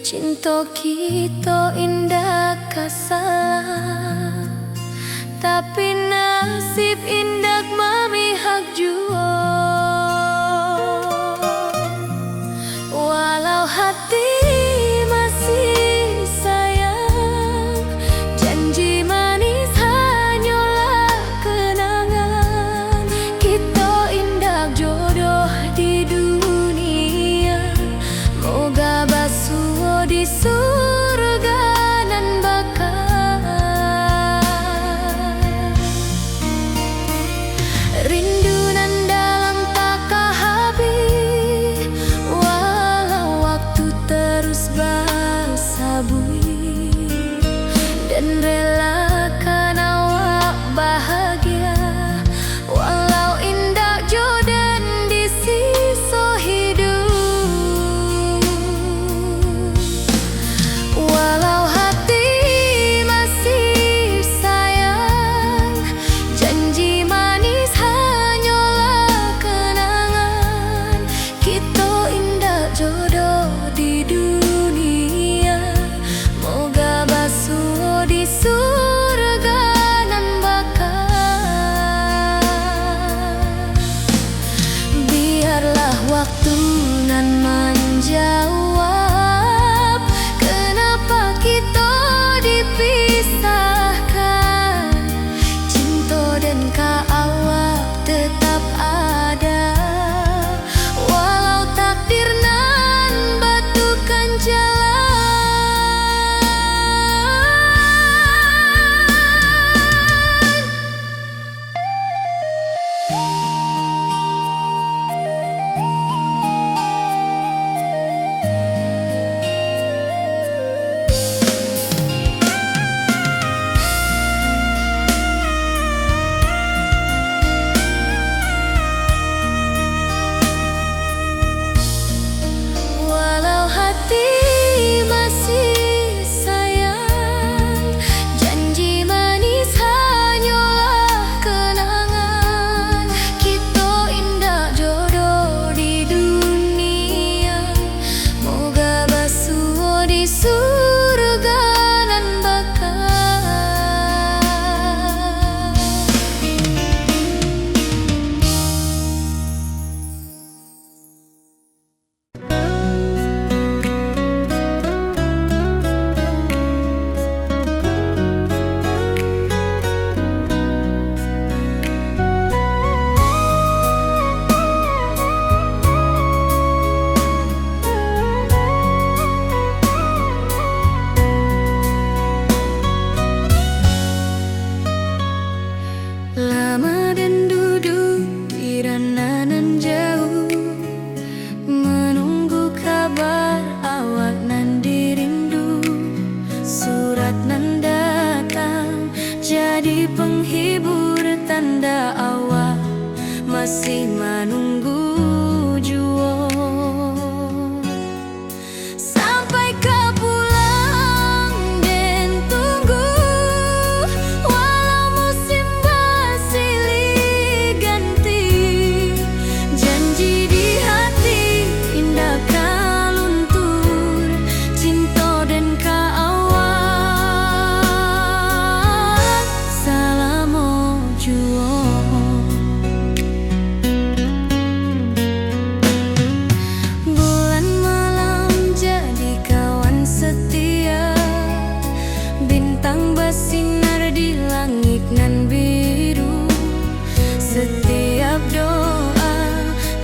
Cinta kita indah kasalah, tapi nasib indah memihak jua. Walau hati masih sayang, janji manis hanyalah kenangan. Kita indah jodoh di dunia, moga basuh di surga nan bakal. Rindu nan dalam tak habis, walau waktu terus bersabui, dan relakan awak bahagia walau indah jodan di sisa hidup. Walau hati masih sayang, janji manis hanyalah kenangan. Kita indah jodoh di dunia, moga basuh di surga nan bakal. Biarlah waktu nan menjawab kenapa kita dipisahkan. Cinta dan awak tetap ada, walau takdir nan batukan jalan. Walau hati masih sayang, janji manis hanyalah kenangan. Kita indah jodoh di dunia, moga basuh di surga nan bakal. Lama dan duduk di ranah nan jauh, menunggu kabar awak nan dirindu. Surat nan datang jadi penghibur, tanda awak masih menunggu jua. Sampai kau pulang dan tunggu, walau musim bersilih ganti. Janji di hati indah kau luntur, cinta dan awak selama jua. Bulan malam jadi kawan setia, bintang bersinar di langit nan biru. Setiap doa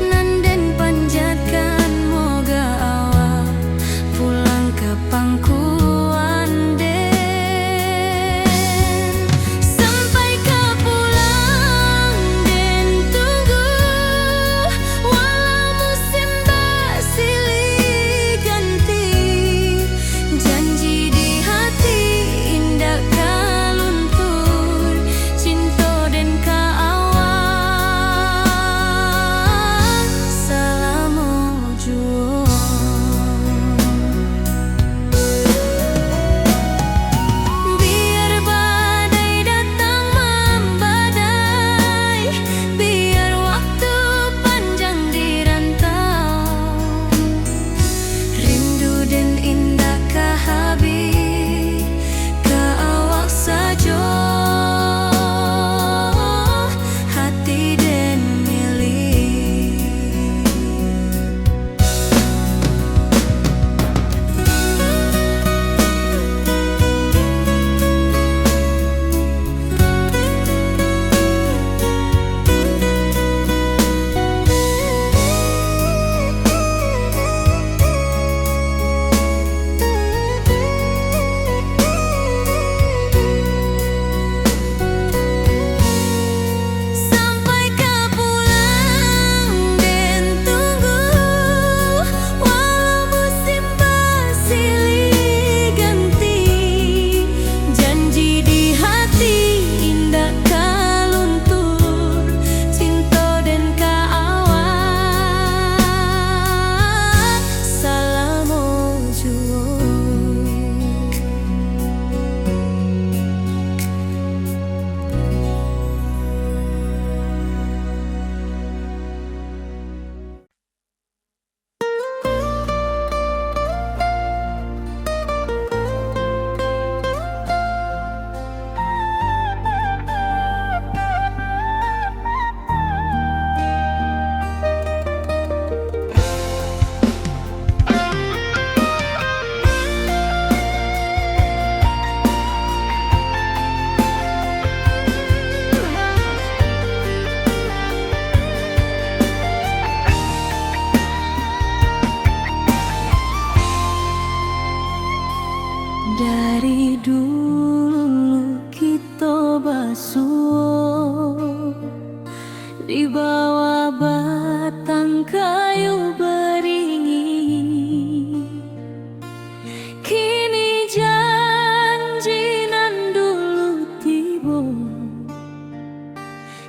nan den panjatkan, moga awak pulang ke pangkuan den. Sampai kau pulang dan tunggu, walau musim bersilih ganti. Janji di hati indah kau luntur, cinta dan awak di bawah batang kayu beringin. Kini janji nan dulu tiba,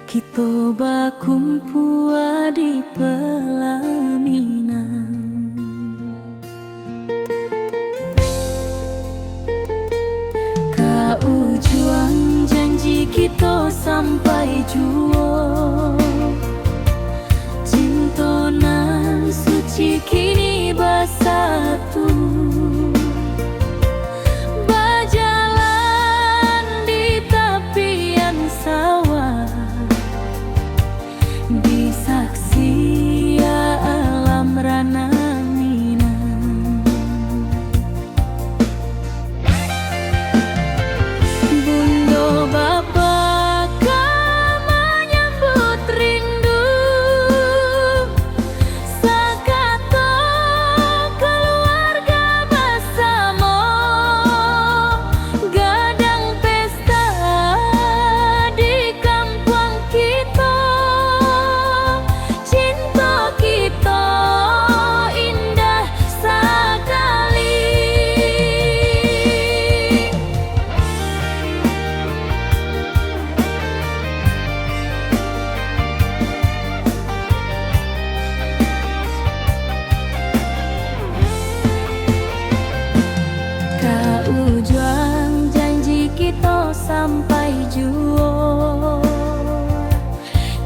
kita bakumpul di pelaminan. Ujung janji kita sampai jua, cinta nan suci kini bersatu, berjalan di tepian sawah, di saksi alam rana. Ujung janji kita sampai jua,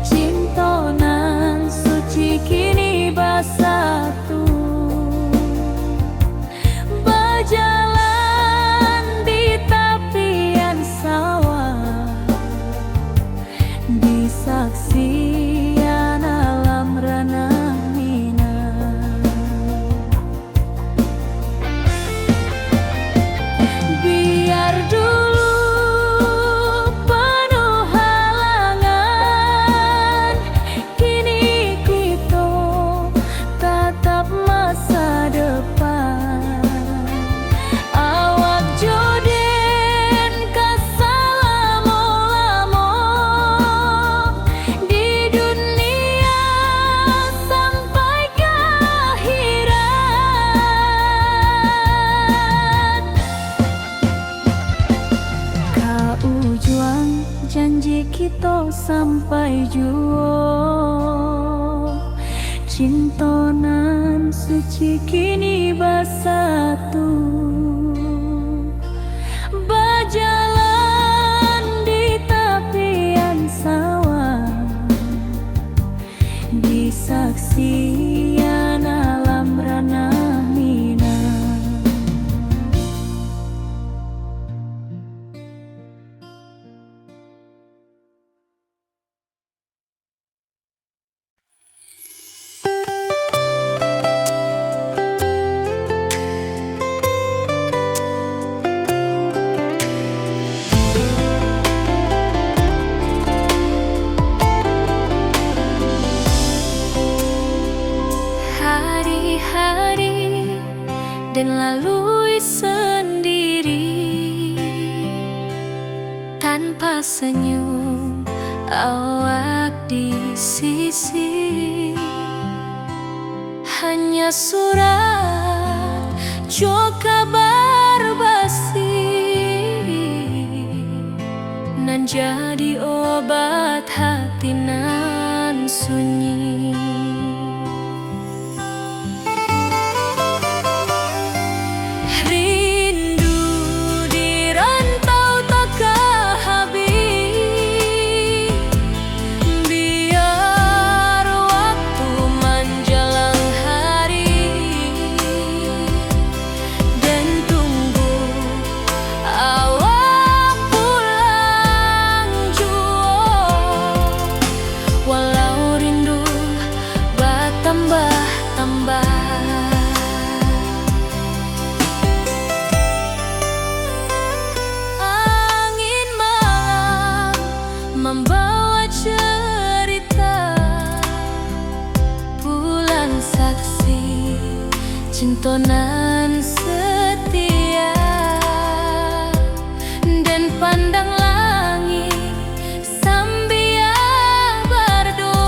cinta nan suci kini bersatu, berjalan di tepian sawah, di saksian alam rana. Janji kita sampai jua, cinta nan suci kini bersatu, berjalan di tepian sawah, di saksian alam rana. Dan lalui sendiri tanpa senyum awak di sisi, hanya surat jo kabar basi nan jadi obat hati nan sunyi. Membawa cerita bulan saksi cinta nan setia, dan pandang langit sambil berdoa.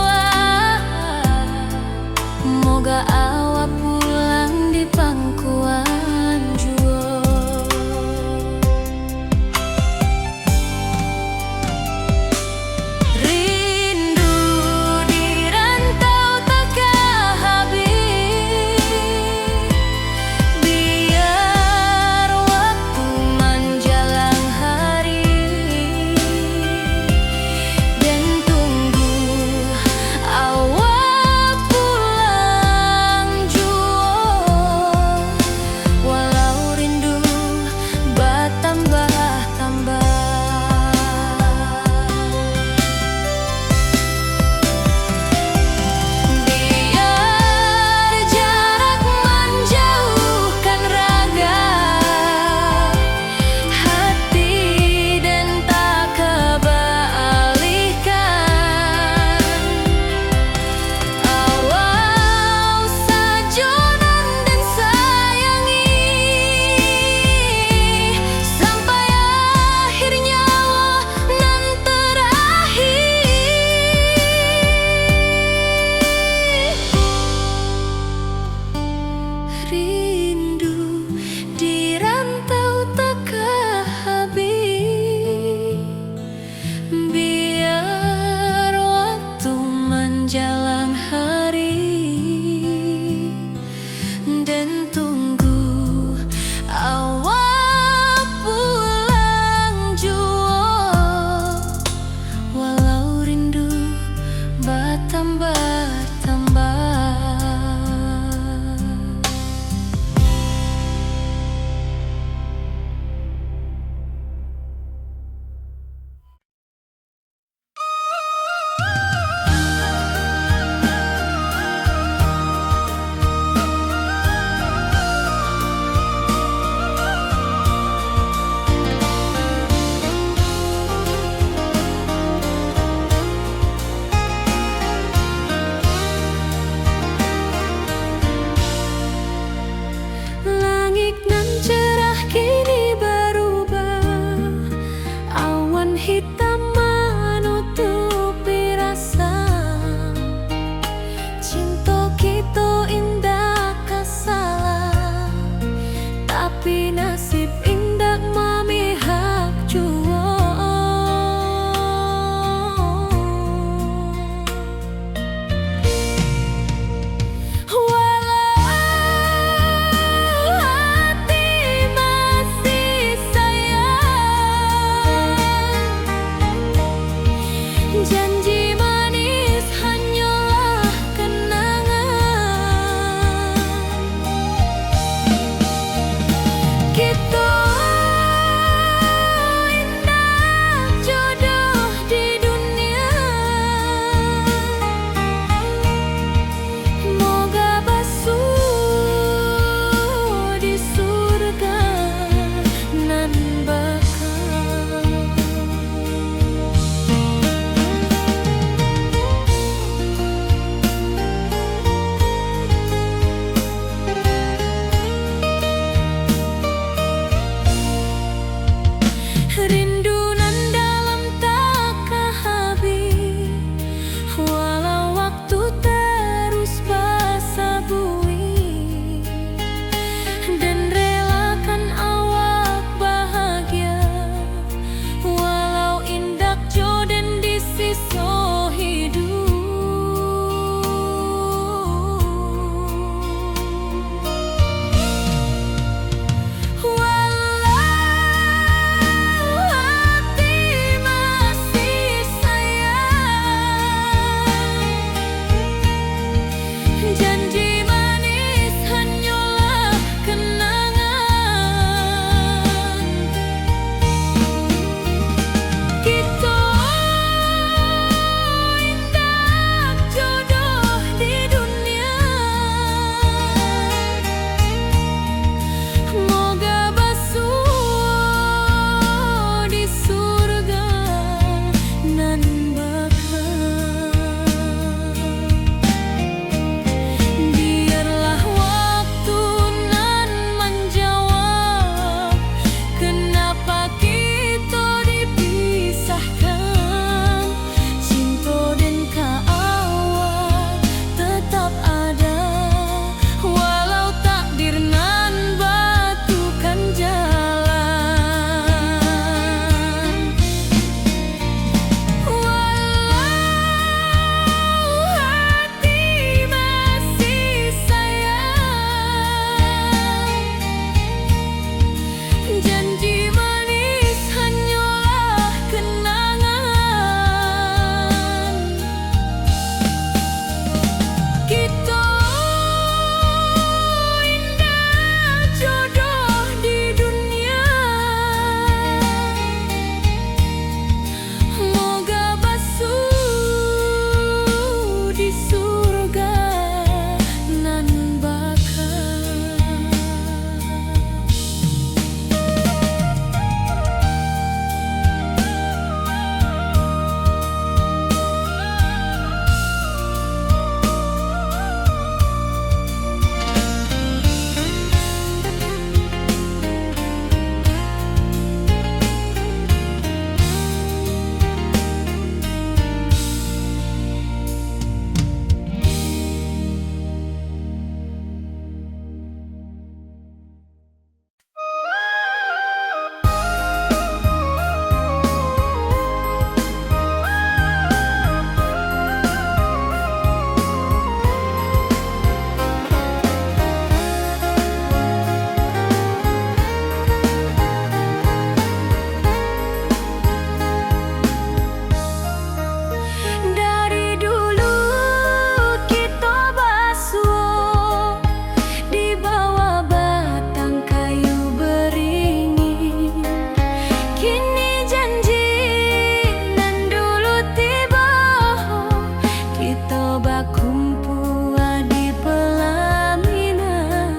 kita bakumpu di pelaminan.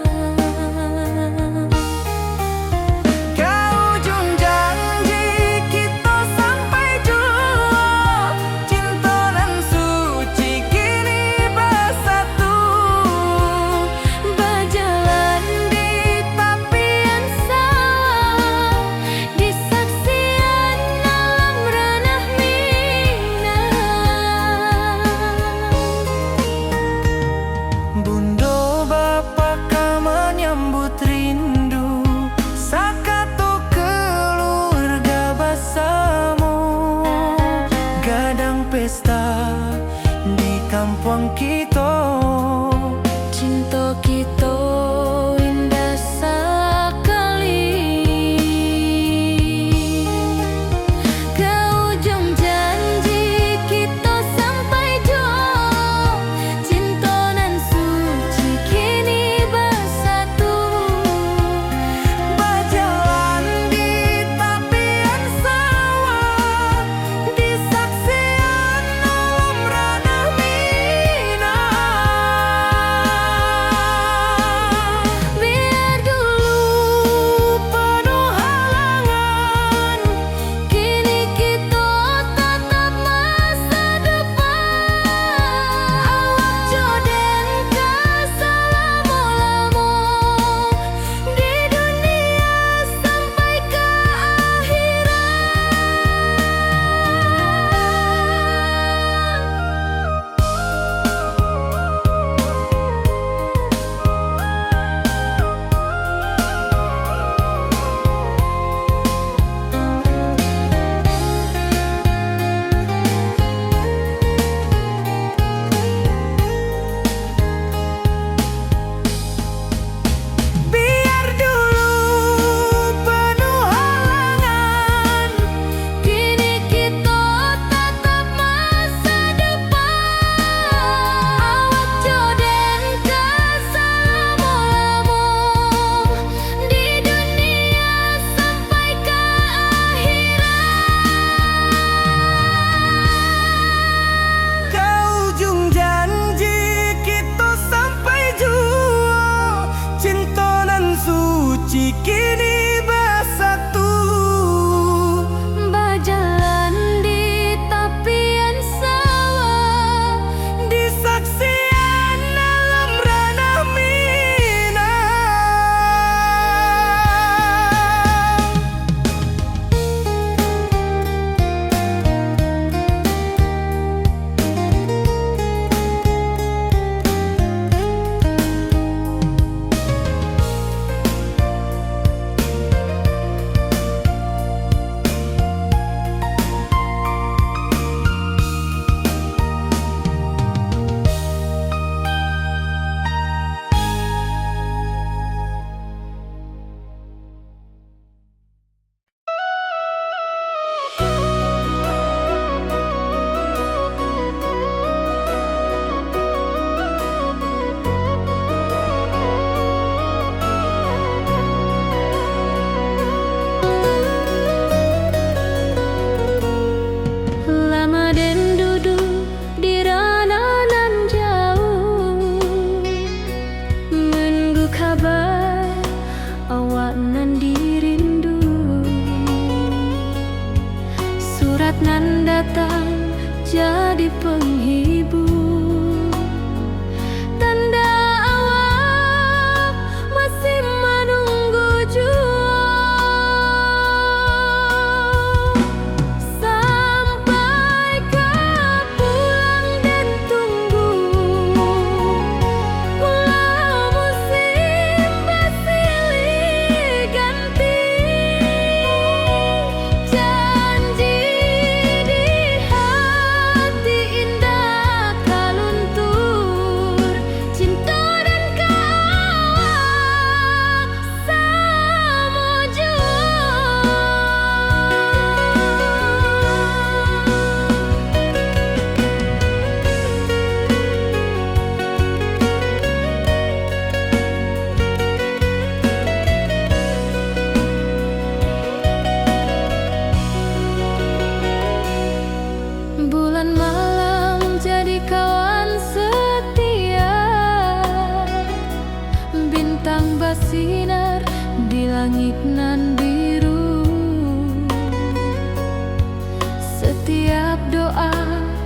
Ke ujung janji kita sampai jua, cinta dan suci kini bersatu. Berjalan di tepian sawah, di saksian alam ranah Minang. Bundo bapa ka menyambut rindu, sakato keluarga bersama. Gadang pesta di kampung kita, Cinta kita indah sekali. Ke ujung janji kita sampai jua, cinta nan suci kini bersatu. berjalan di tepian sawah, di saksian alam ranah Minang. langit nan biru. Setiap doa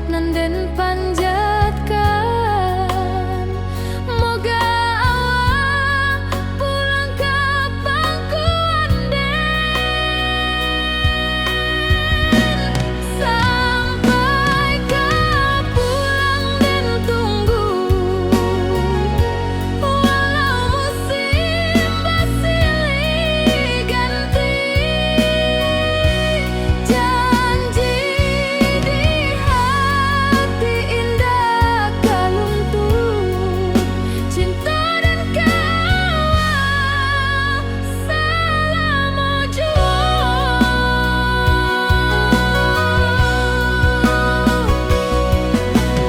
nan den panjatkan, moga awak pulang ke pangkuan den. Sampai ke pulang den tunggu, walau musim bersilih ganti. Janji di hati indah kaluntur, cinta dan kawal selama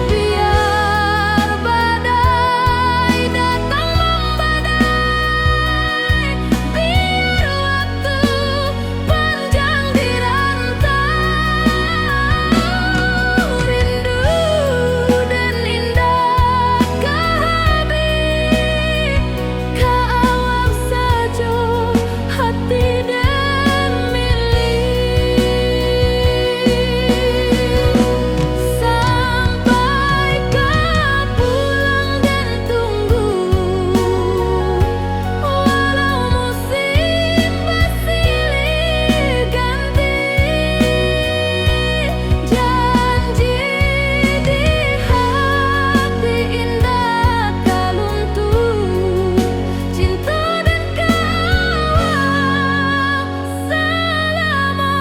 biar badai datang membadai, biar waktu panjang dirantau, rindu dan indah kehabis, kawal saja hati dan milik. Sampai ke pulang dan tunggu, walau musim bersilih ganti. Janji di hati indah kaluntur, cinta dan kawal selama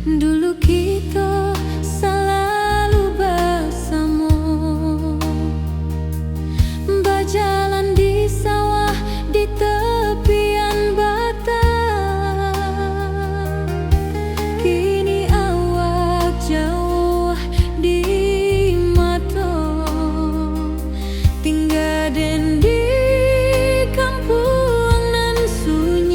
dulu kita selalu bersama, berjalan di sawah di tepian batang. Kini awak jauh di mata, tinggal den di kampung nan sunyi.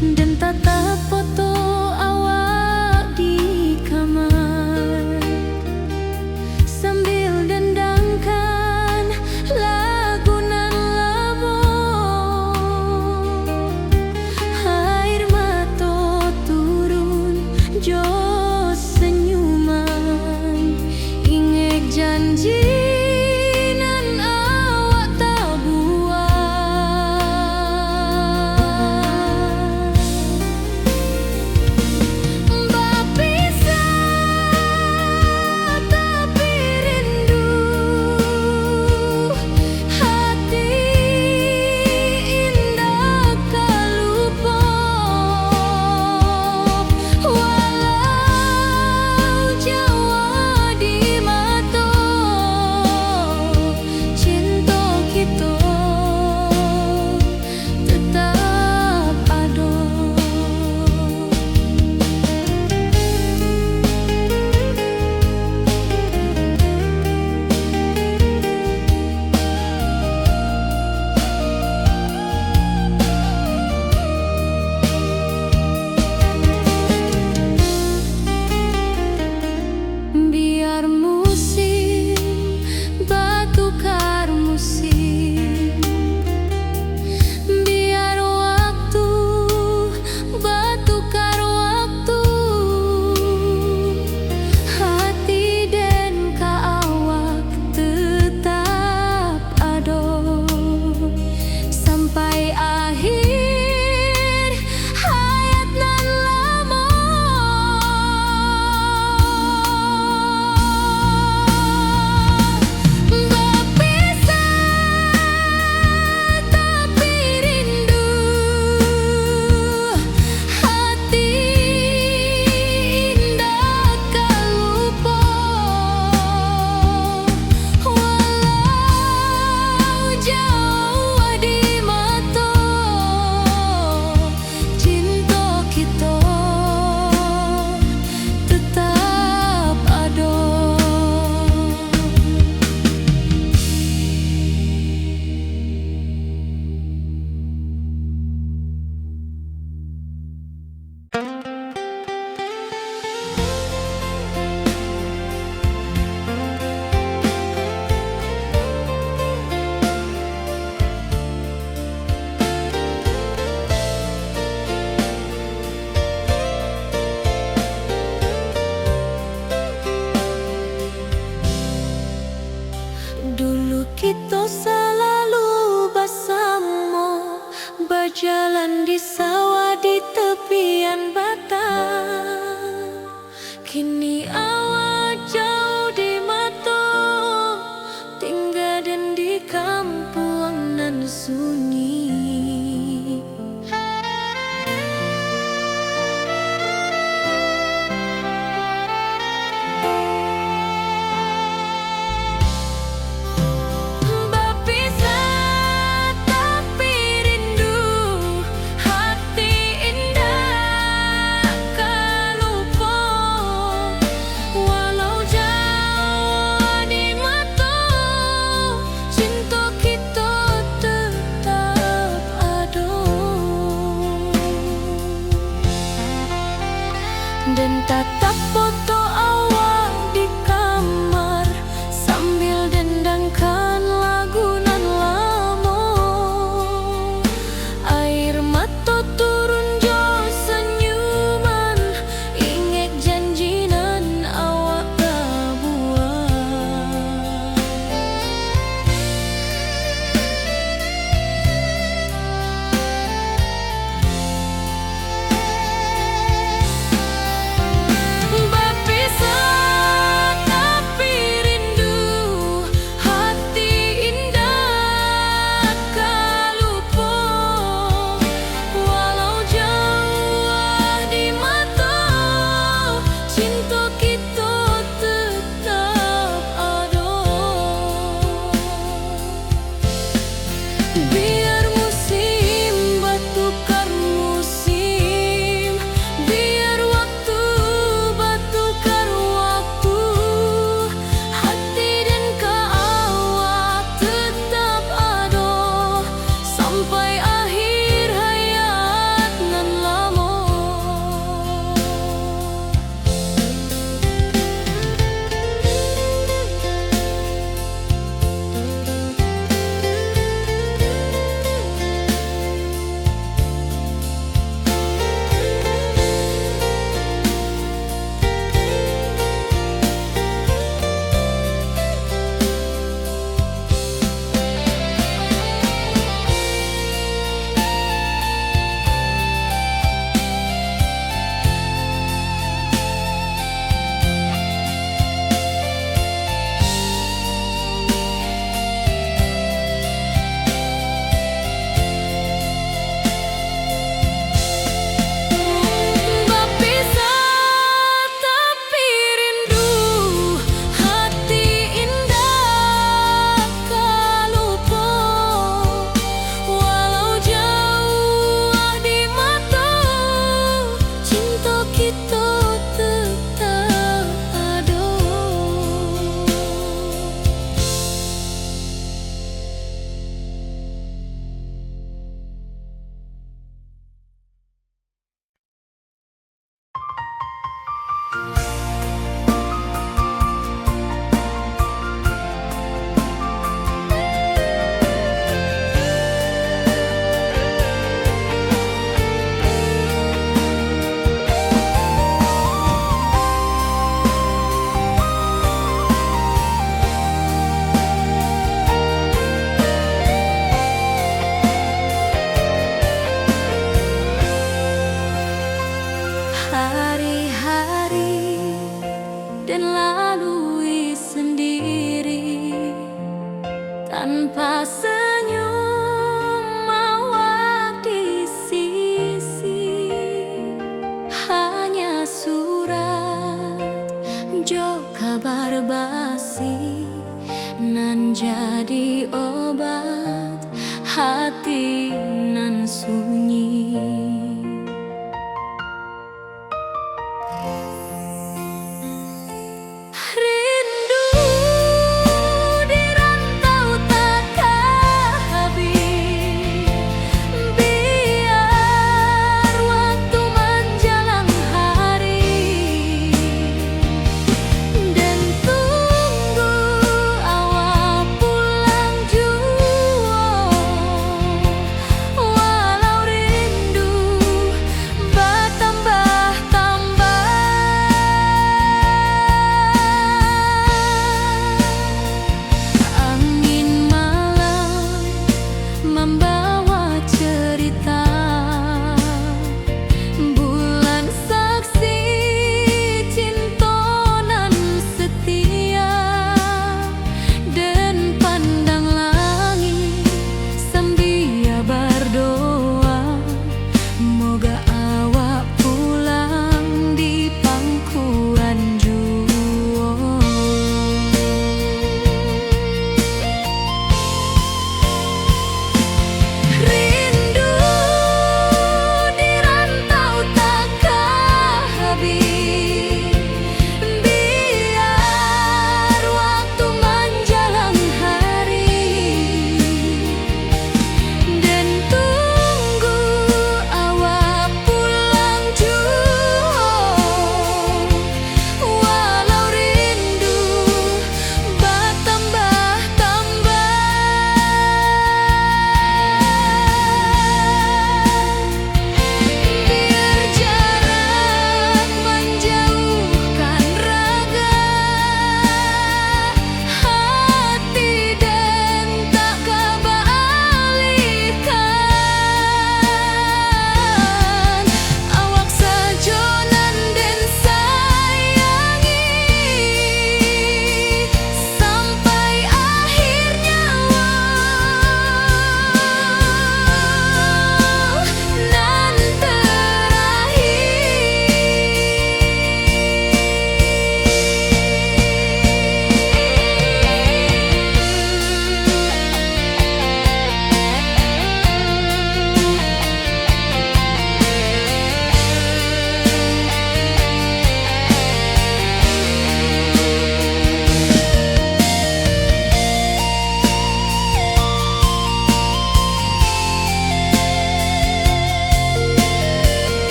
Dan tatap foto awak di kamar, sambil dendangkan lagu nan lama. Air mata turun jo senyuman, ingat janji nan awak tak buat. Jalan di sawah di tepian batang, kini awak jauh di mata, tinggal dan di kampung nan sunyi. Dan tatap foto awak di kamar sambil dendangkan lagu nan lama. Air mata turun jo senyuman, ingat janji nan awak buat. Walau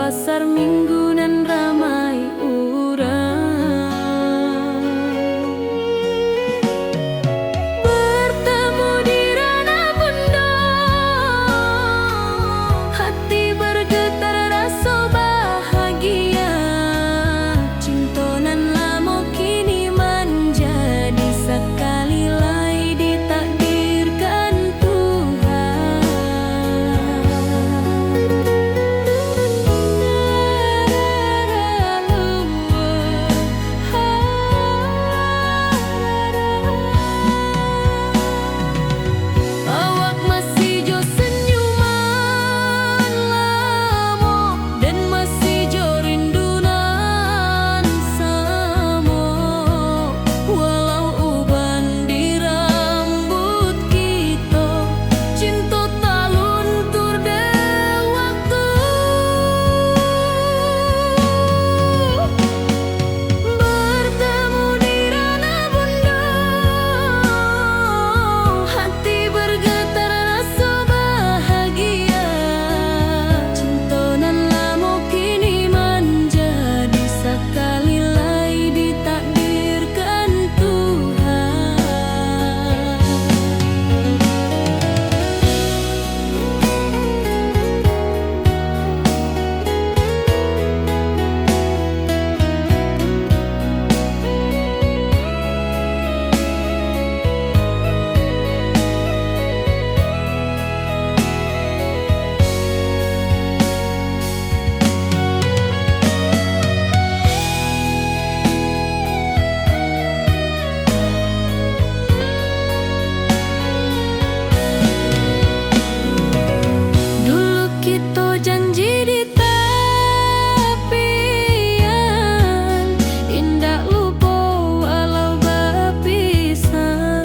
pasar minggu nan ramai urang. Bertemu di Rana Bundo, hati bergetar rasa bahagia. Cinta nan lama kini menjadi sekali lagi ditakdirkan Tuhan. Awak masih jo senyuman lamo, dan masih jo rindunan samo. Walau uban di rambut kita, cinta tak luntur de waktu. Bertemu di Rana Bundo, hati bergetar rasa bahagia. Cinta nan lama kini menjadi sekali lagi ditakdirkan Tuhan. Dulu kita janji di tepian, indah lupa walau berpisah.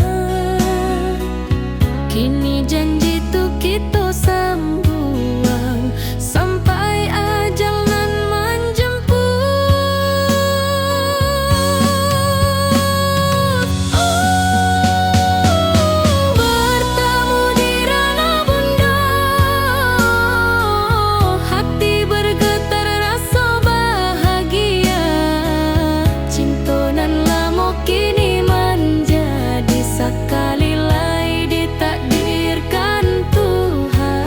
Kini janji tu kita sambuang sampai ajal nan menjemput. Bertemu di Rana Bundo, hati bergetar rasa bahagia. Cinta nan lama kini menjadi sekali lagi ditakdirkan Tuhan.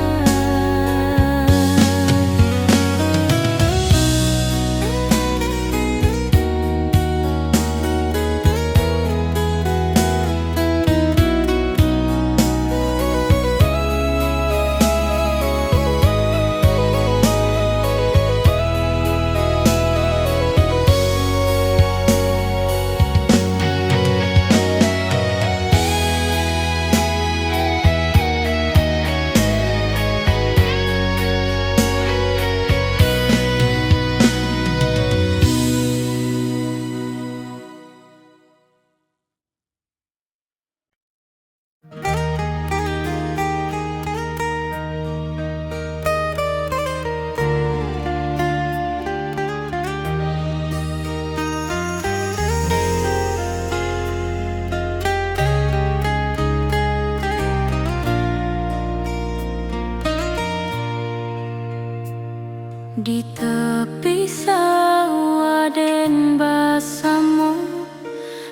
Di tepi sawah den bersama,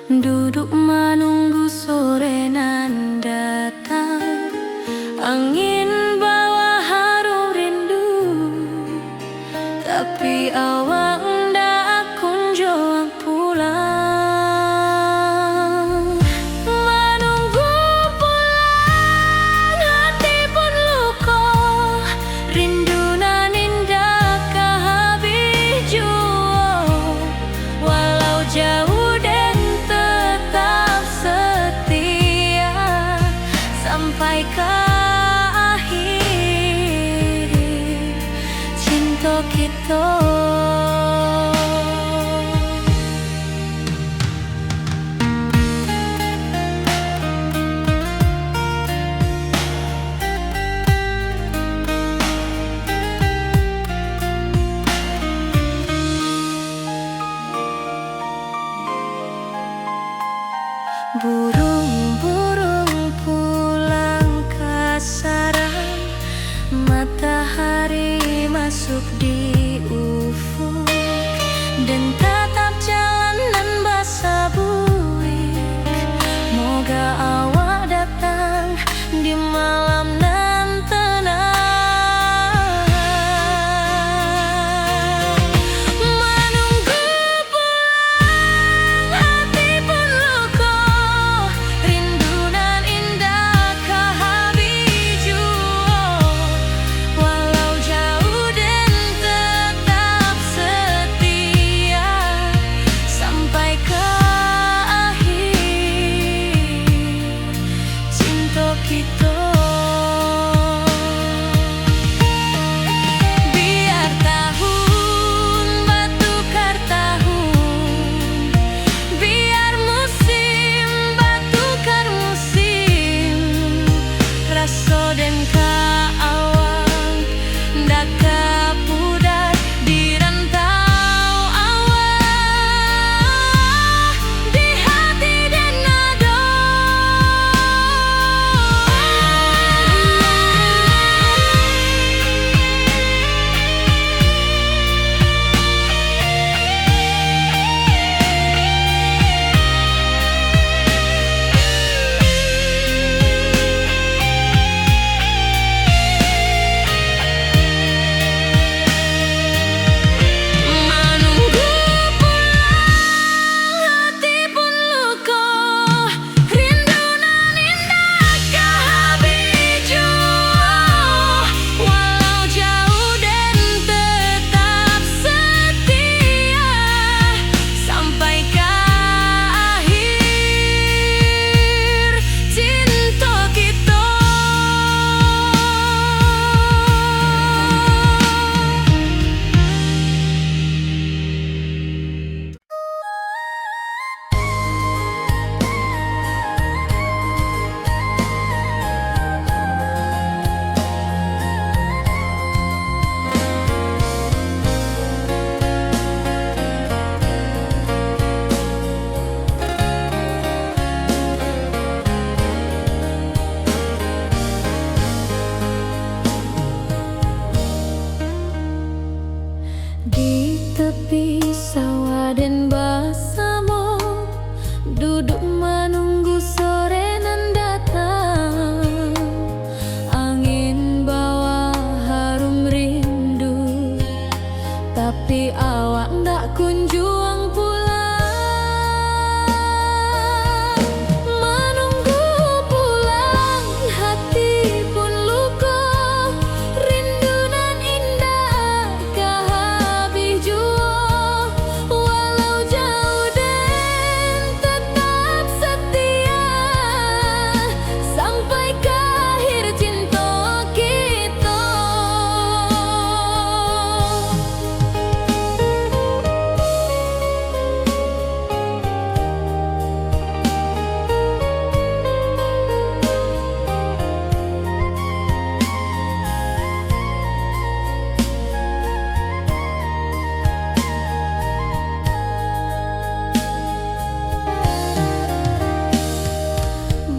duduk menunggu sore nan datang. Angin bawa harum rindu, tapi awak ndak kunjung pulang. Menunggu pulang, hati pun luka, rindu nan indah kah kita. Biar tahun batukar tahun, biar musim batukar musim, raso dan kaawang ndak kapudar di rantau awak, di hati dan nado. Menunggu pulang hati pun luka, rindu nan indah kehabiju, walau jauh dan tetap setia sampai ke akhir cinta kita. Di tepi sawah dan bersama, duduk menunggu sore nan datang. Angin bawa harum rindu, tapi awak ndak kunjung pulang. Menunggu pulang hati pun luka, rindu nan indah kehabiju, walau jauh dan tetap setia sampai ke akhir cinta kita.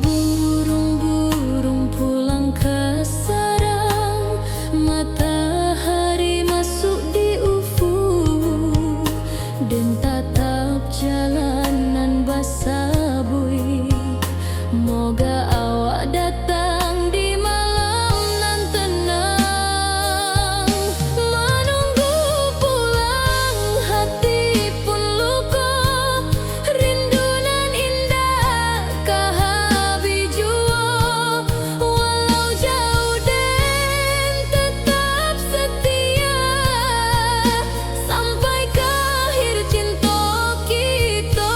Burung-burung pulang ke sarang, matahari masuk di ufuk, dan tatap jalanan basabui. Moga awak datang di malam nan tenang. Menunggu pulang hati pun luka, rindu nan indah kehabiju, walau jauh dan tetap setia sampai ke akhir cinta kita.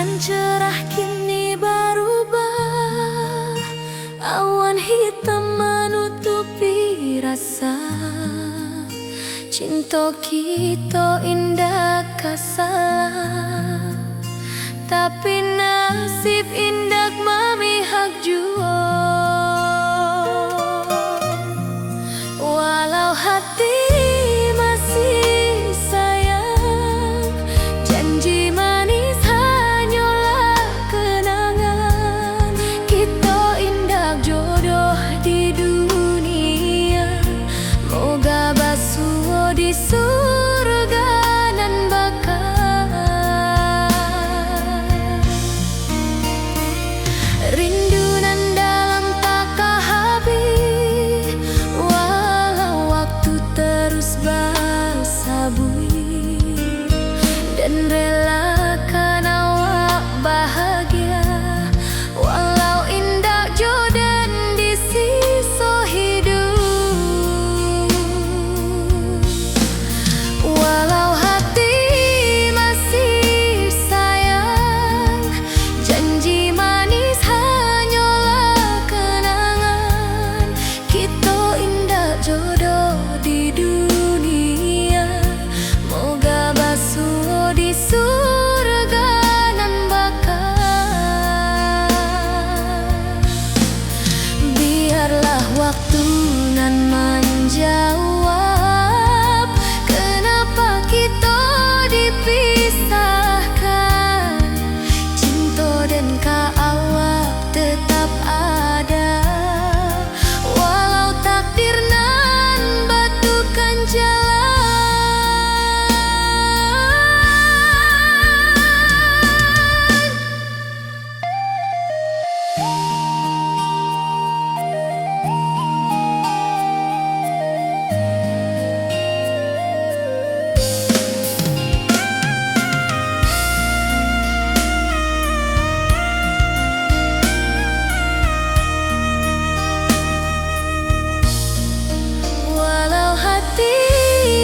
nan cerah kini berubah. Awan hitam menutupi rasa. Cinta kita indah kasalah, tapi nasib indah memihak jua. Walau hati masih sayang, janji manis hanyalah kenangan. Kita indah jodoh di dunia, moga basuh di surga nan bakal. Rindu nan dalam tak habis, walau waktu terus bersabui, dan relakan awak bahagia, walau indah jodan di sisa hidup. Walau hati masih sayang, janji manis hanyalah kenangan. Kita indah jodoh di dunia, moga basuh di surga nan bakal. Biarlah waktu nan menjawab kenapa kita dipisahkan. Cinta dan awak tetap ada, walau takdir nan batukan jalan. Walau hati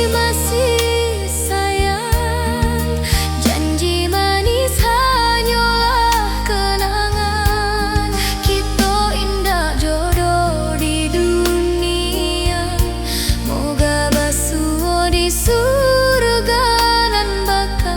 masih sayang, janji manis hanyalah kenangan. Kita indah jodoh di dunia, moga basuh di surga nan bakal.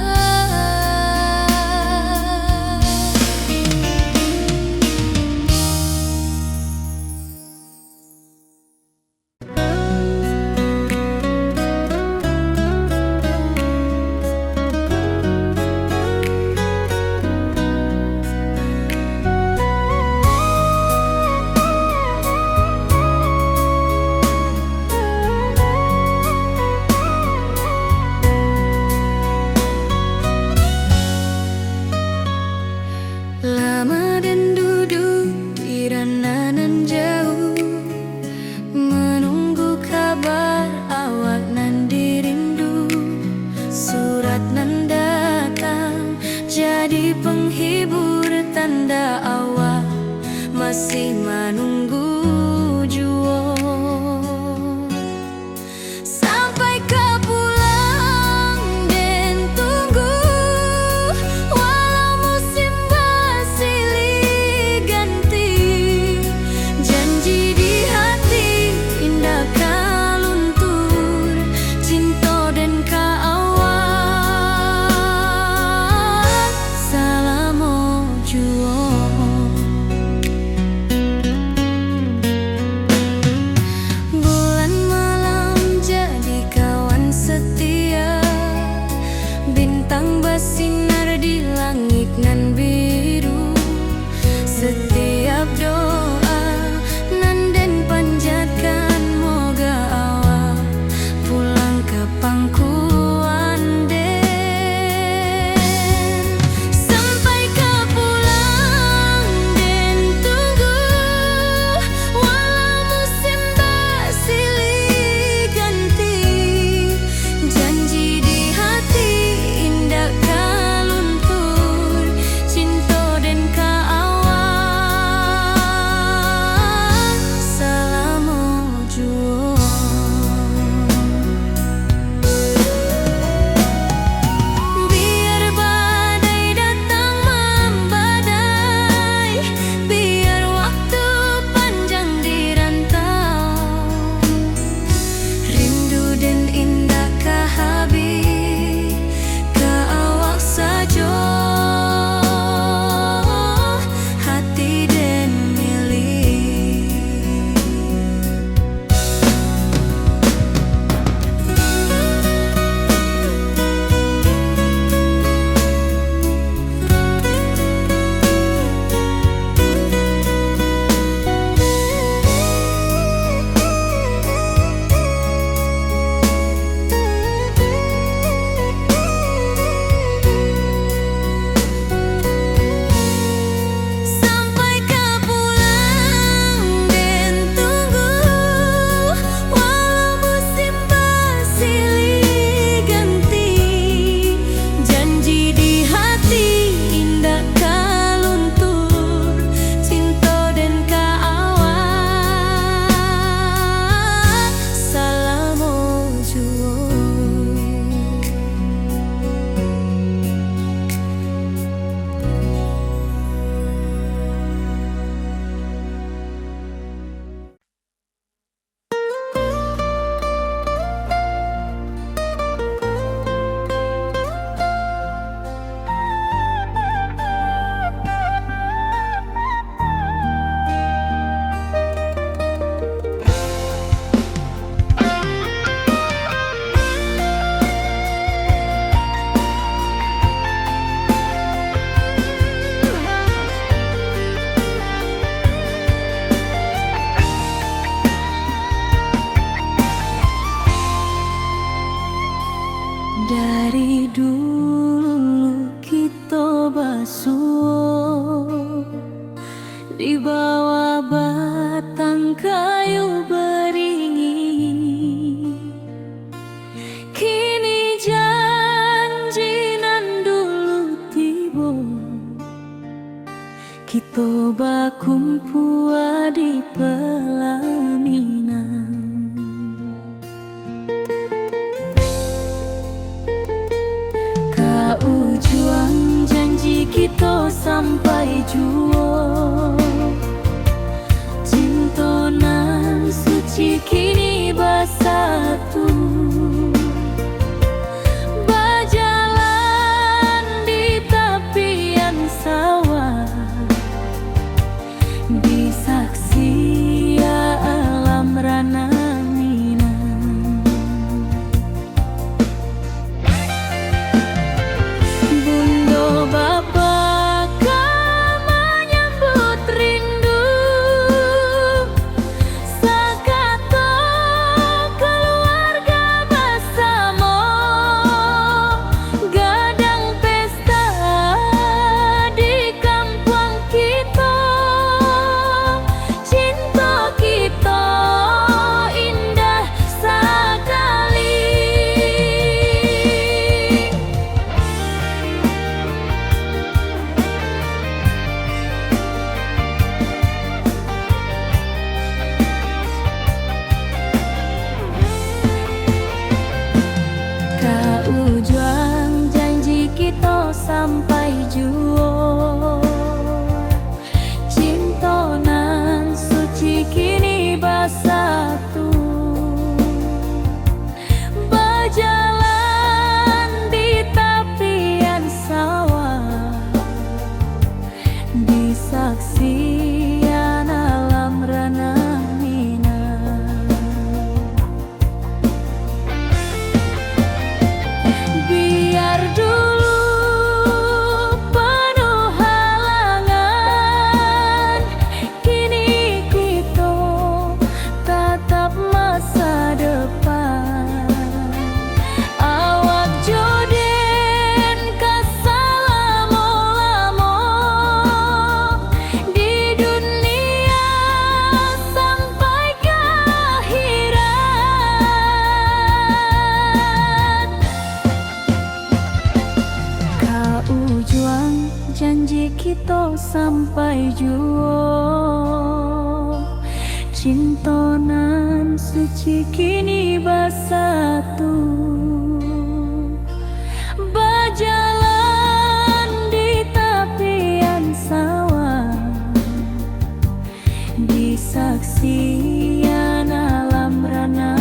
Lama dan duduk di ranah nan jauh, menunggu kabar awak nan dirindu. Surat nan datang jadi penghibur, tanda awak masih menunggu jua. Sampai kau pulang dan tunggu, walau musim bersilih ganti. Janji di hati indah kaluntur, cinta dan awak salamo jua. Bulan malam jadi kawan setia, bintang bersinar di langit nan biru. Setiap doa nan den panjatkan, moga awak pulang ke pangkuan den. Sampai kau pulang suwo di bawah batang kayu beringin. Kini janji nan dulu tiba, kita bakumpul di pelaminan. Juang janji kita sampai jua, cinta nan suci kini bersatu. Berjalan di tepian sawah, di saksi alam rana. Sampai jua, cinta nan suci kini bersatu. Berjalan di tepian sawah, di saksian alam rana. Biar dulu janji kita sampai jua, cinta nan suci kini bersatu. Berjalan di tepian sawah, di saksian alam rana.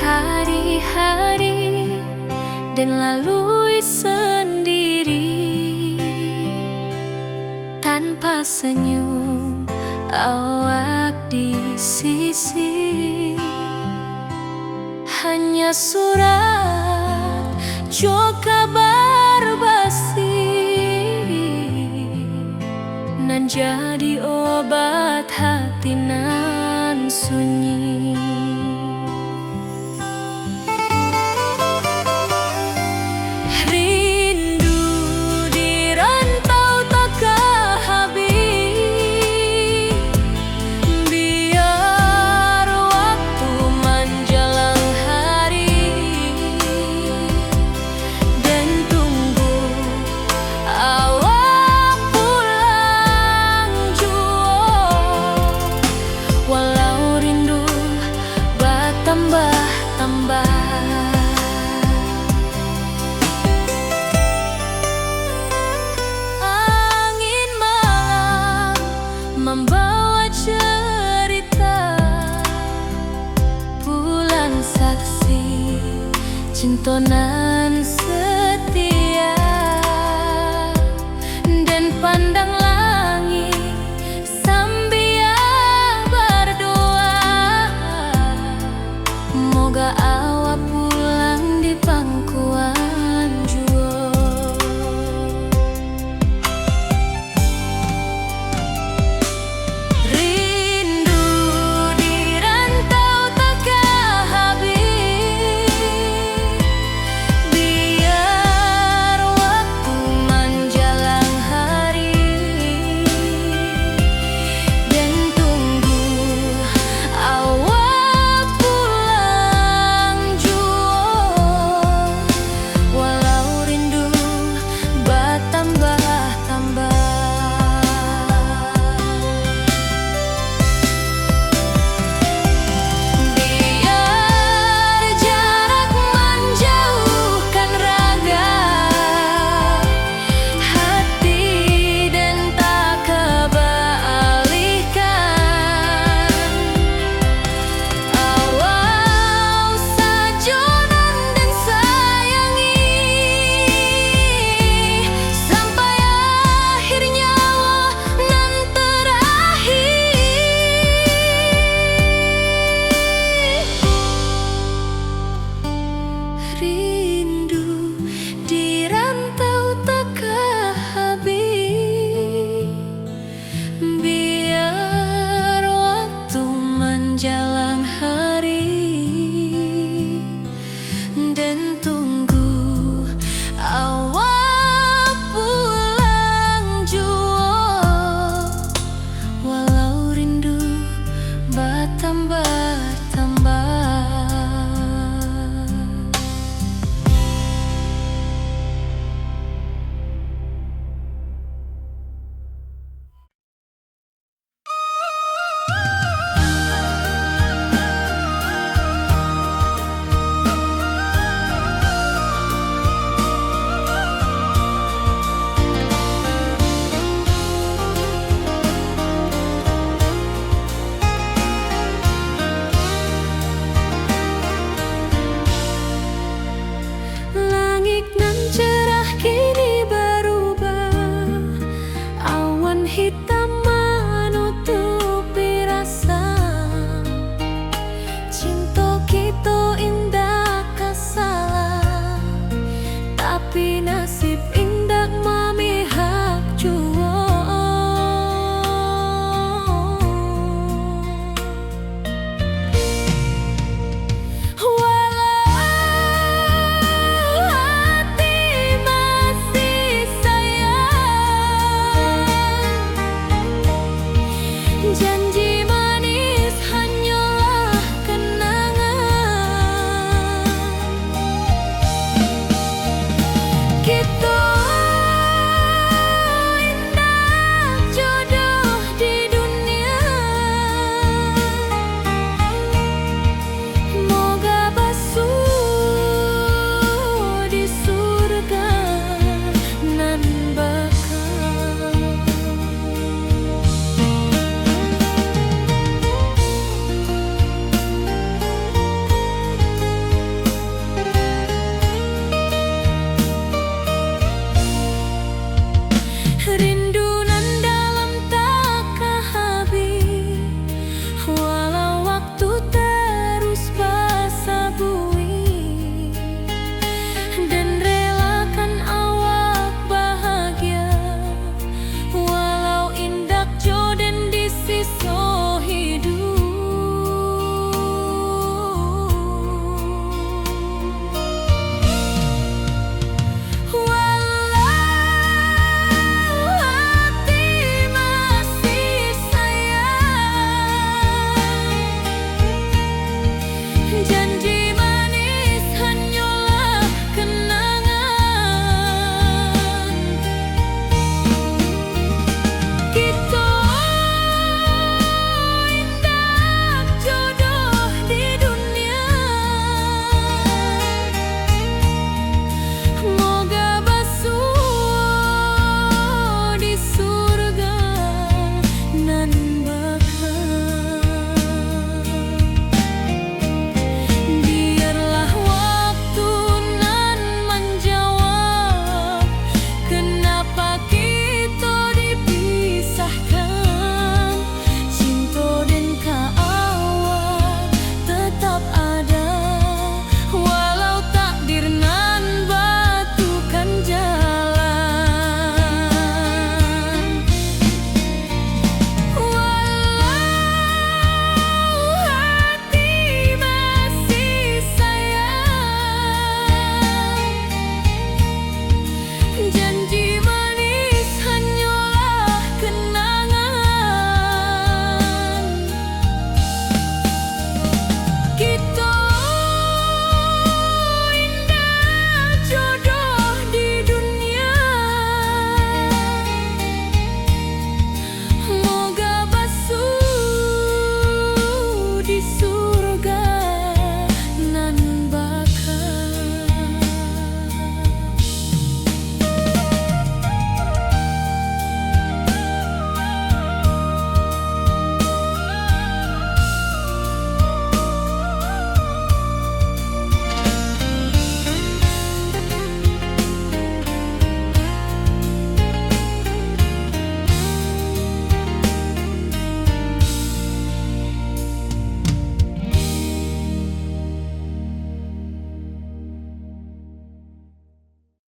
Hari-hari dan lalui sendiri, tanpa senyum awak di sisi. Hanya surat jo kabar basi nan jadi obat hati nan sunyi. Membawa cerita bulan saksi cinta nan setia, dan pandang langit janji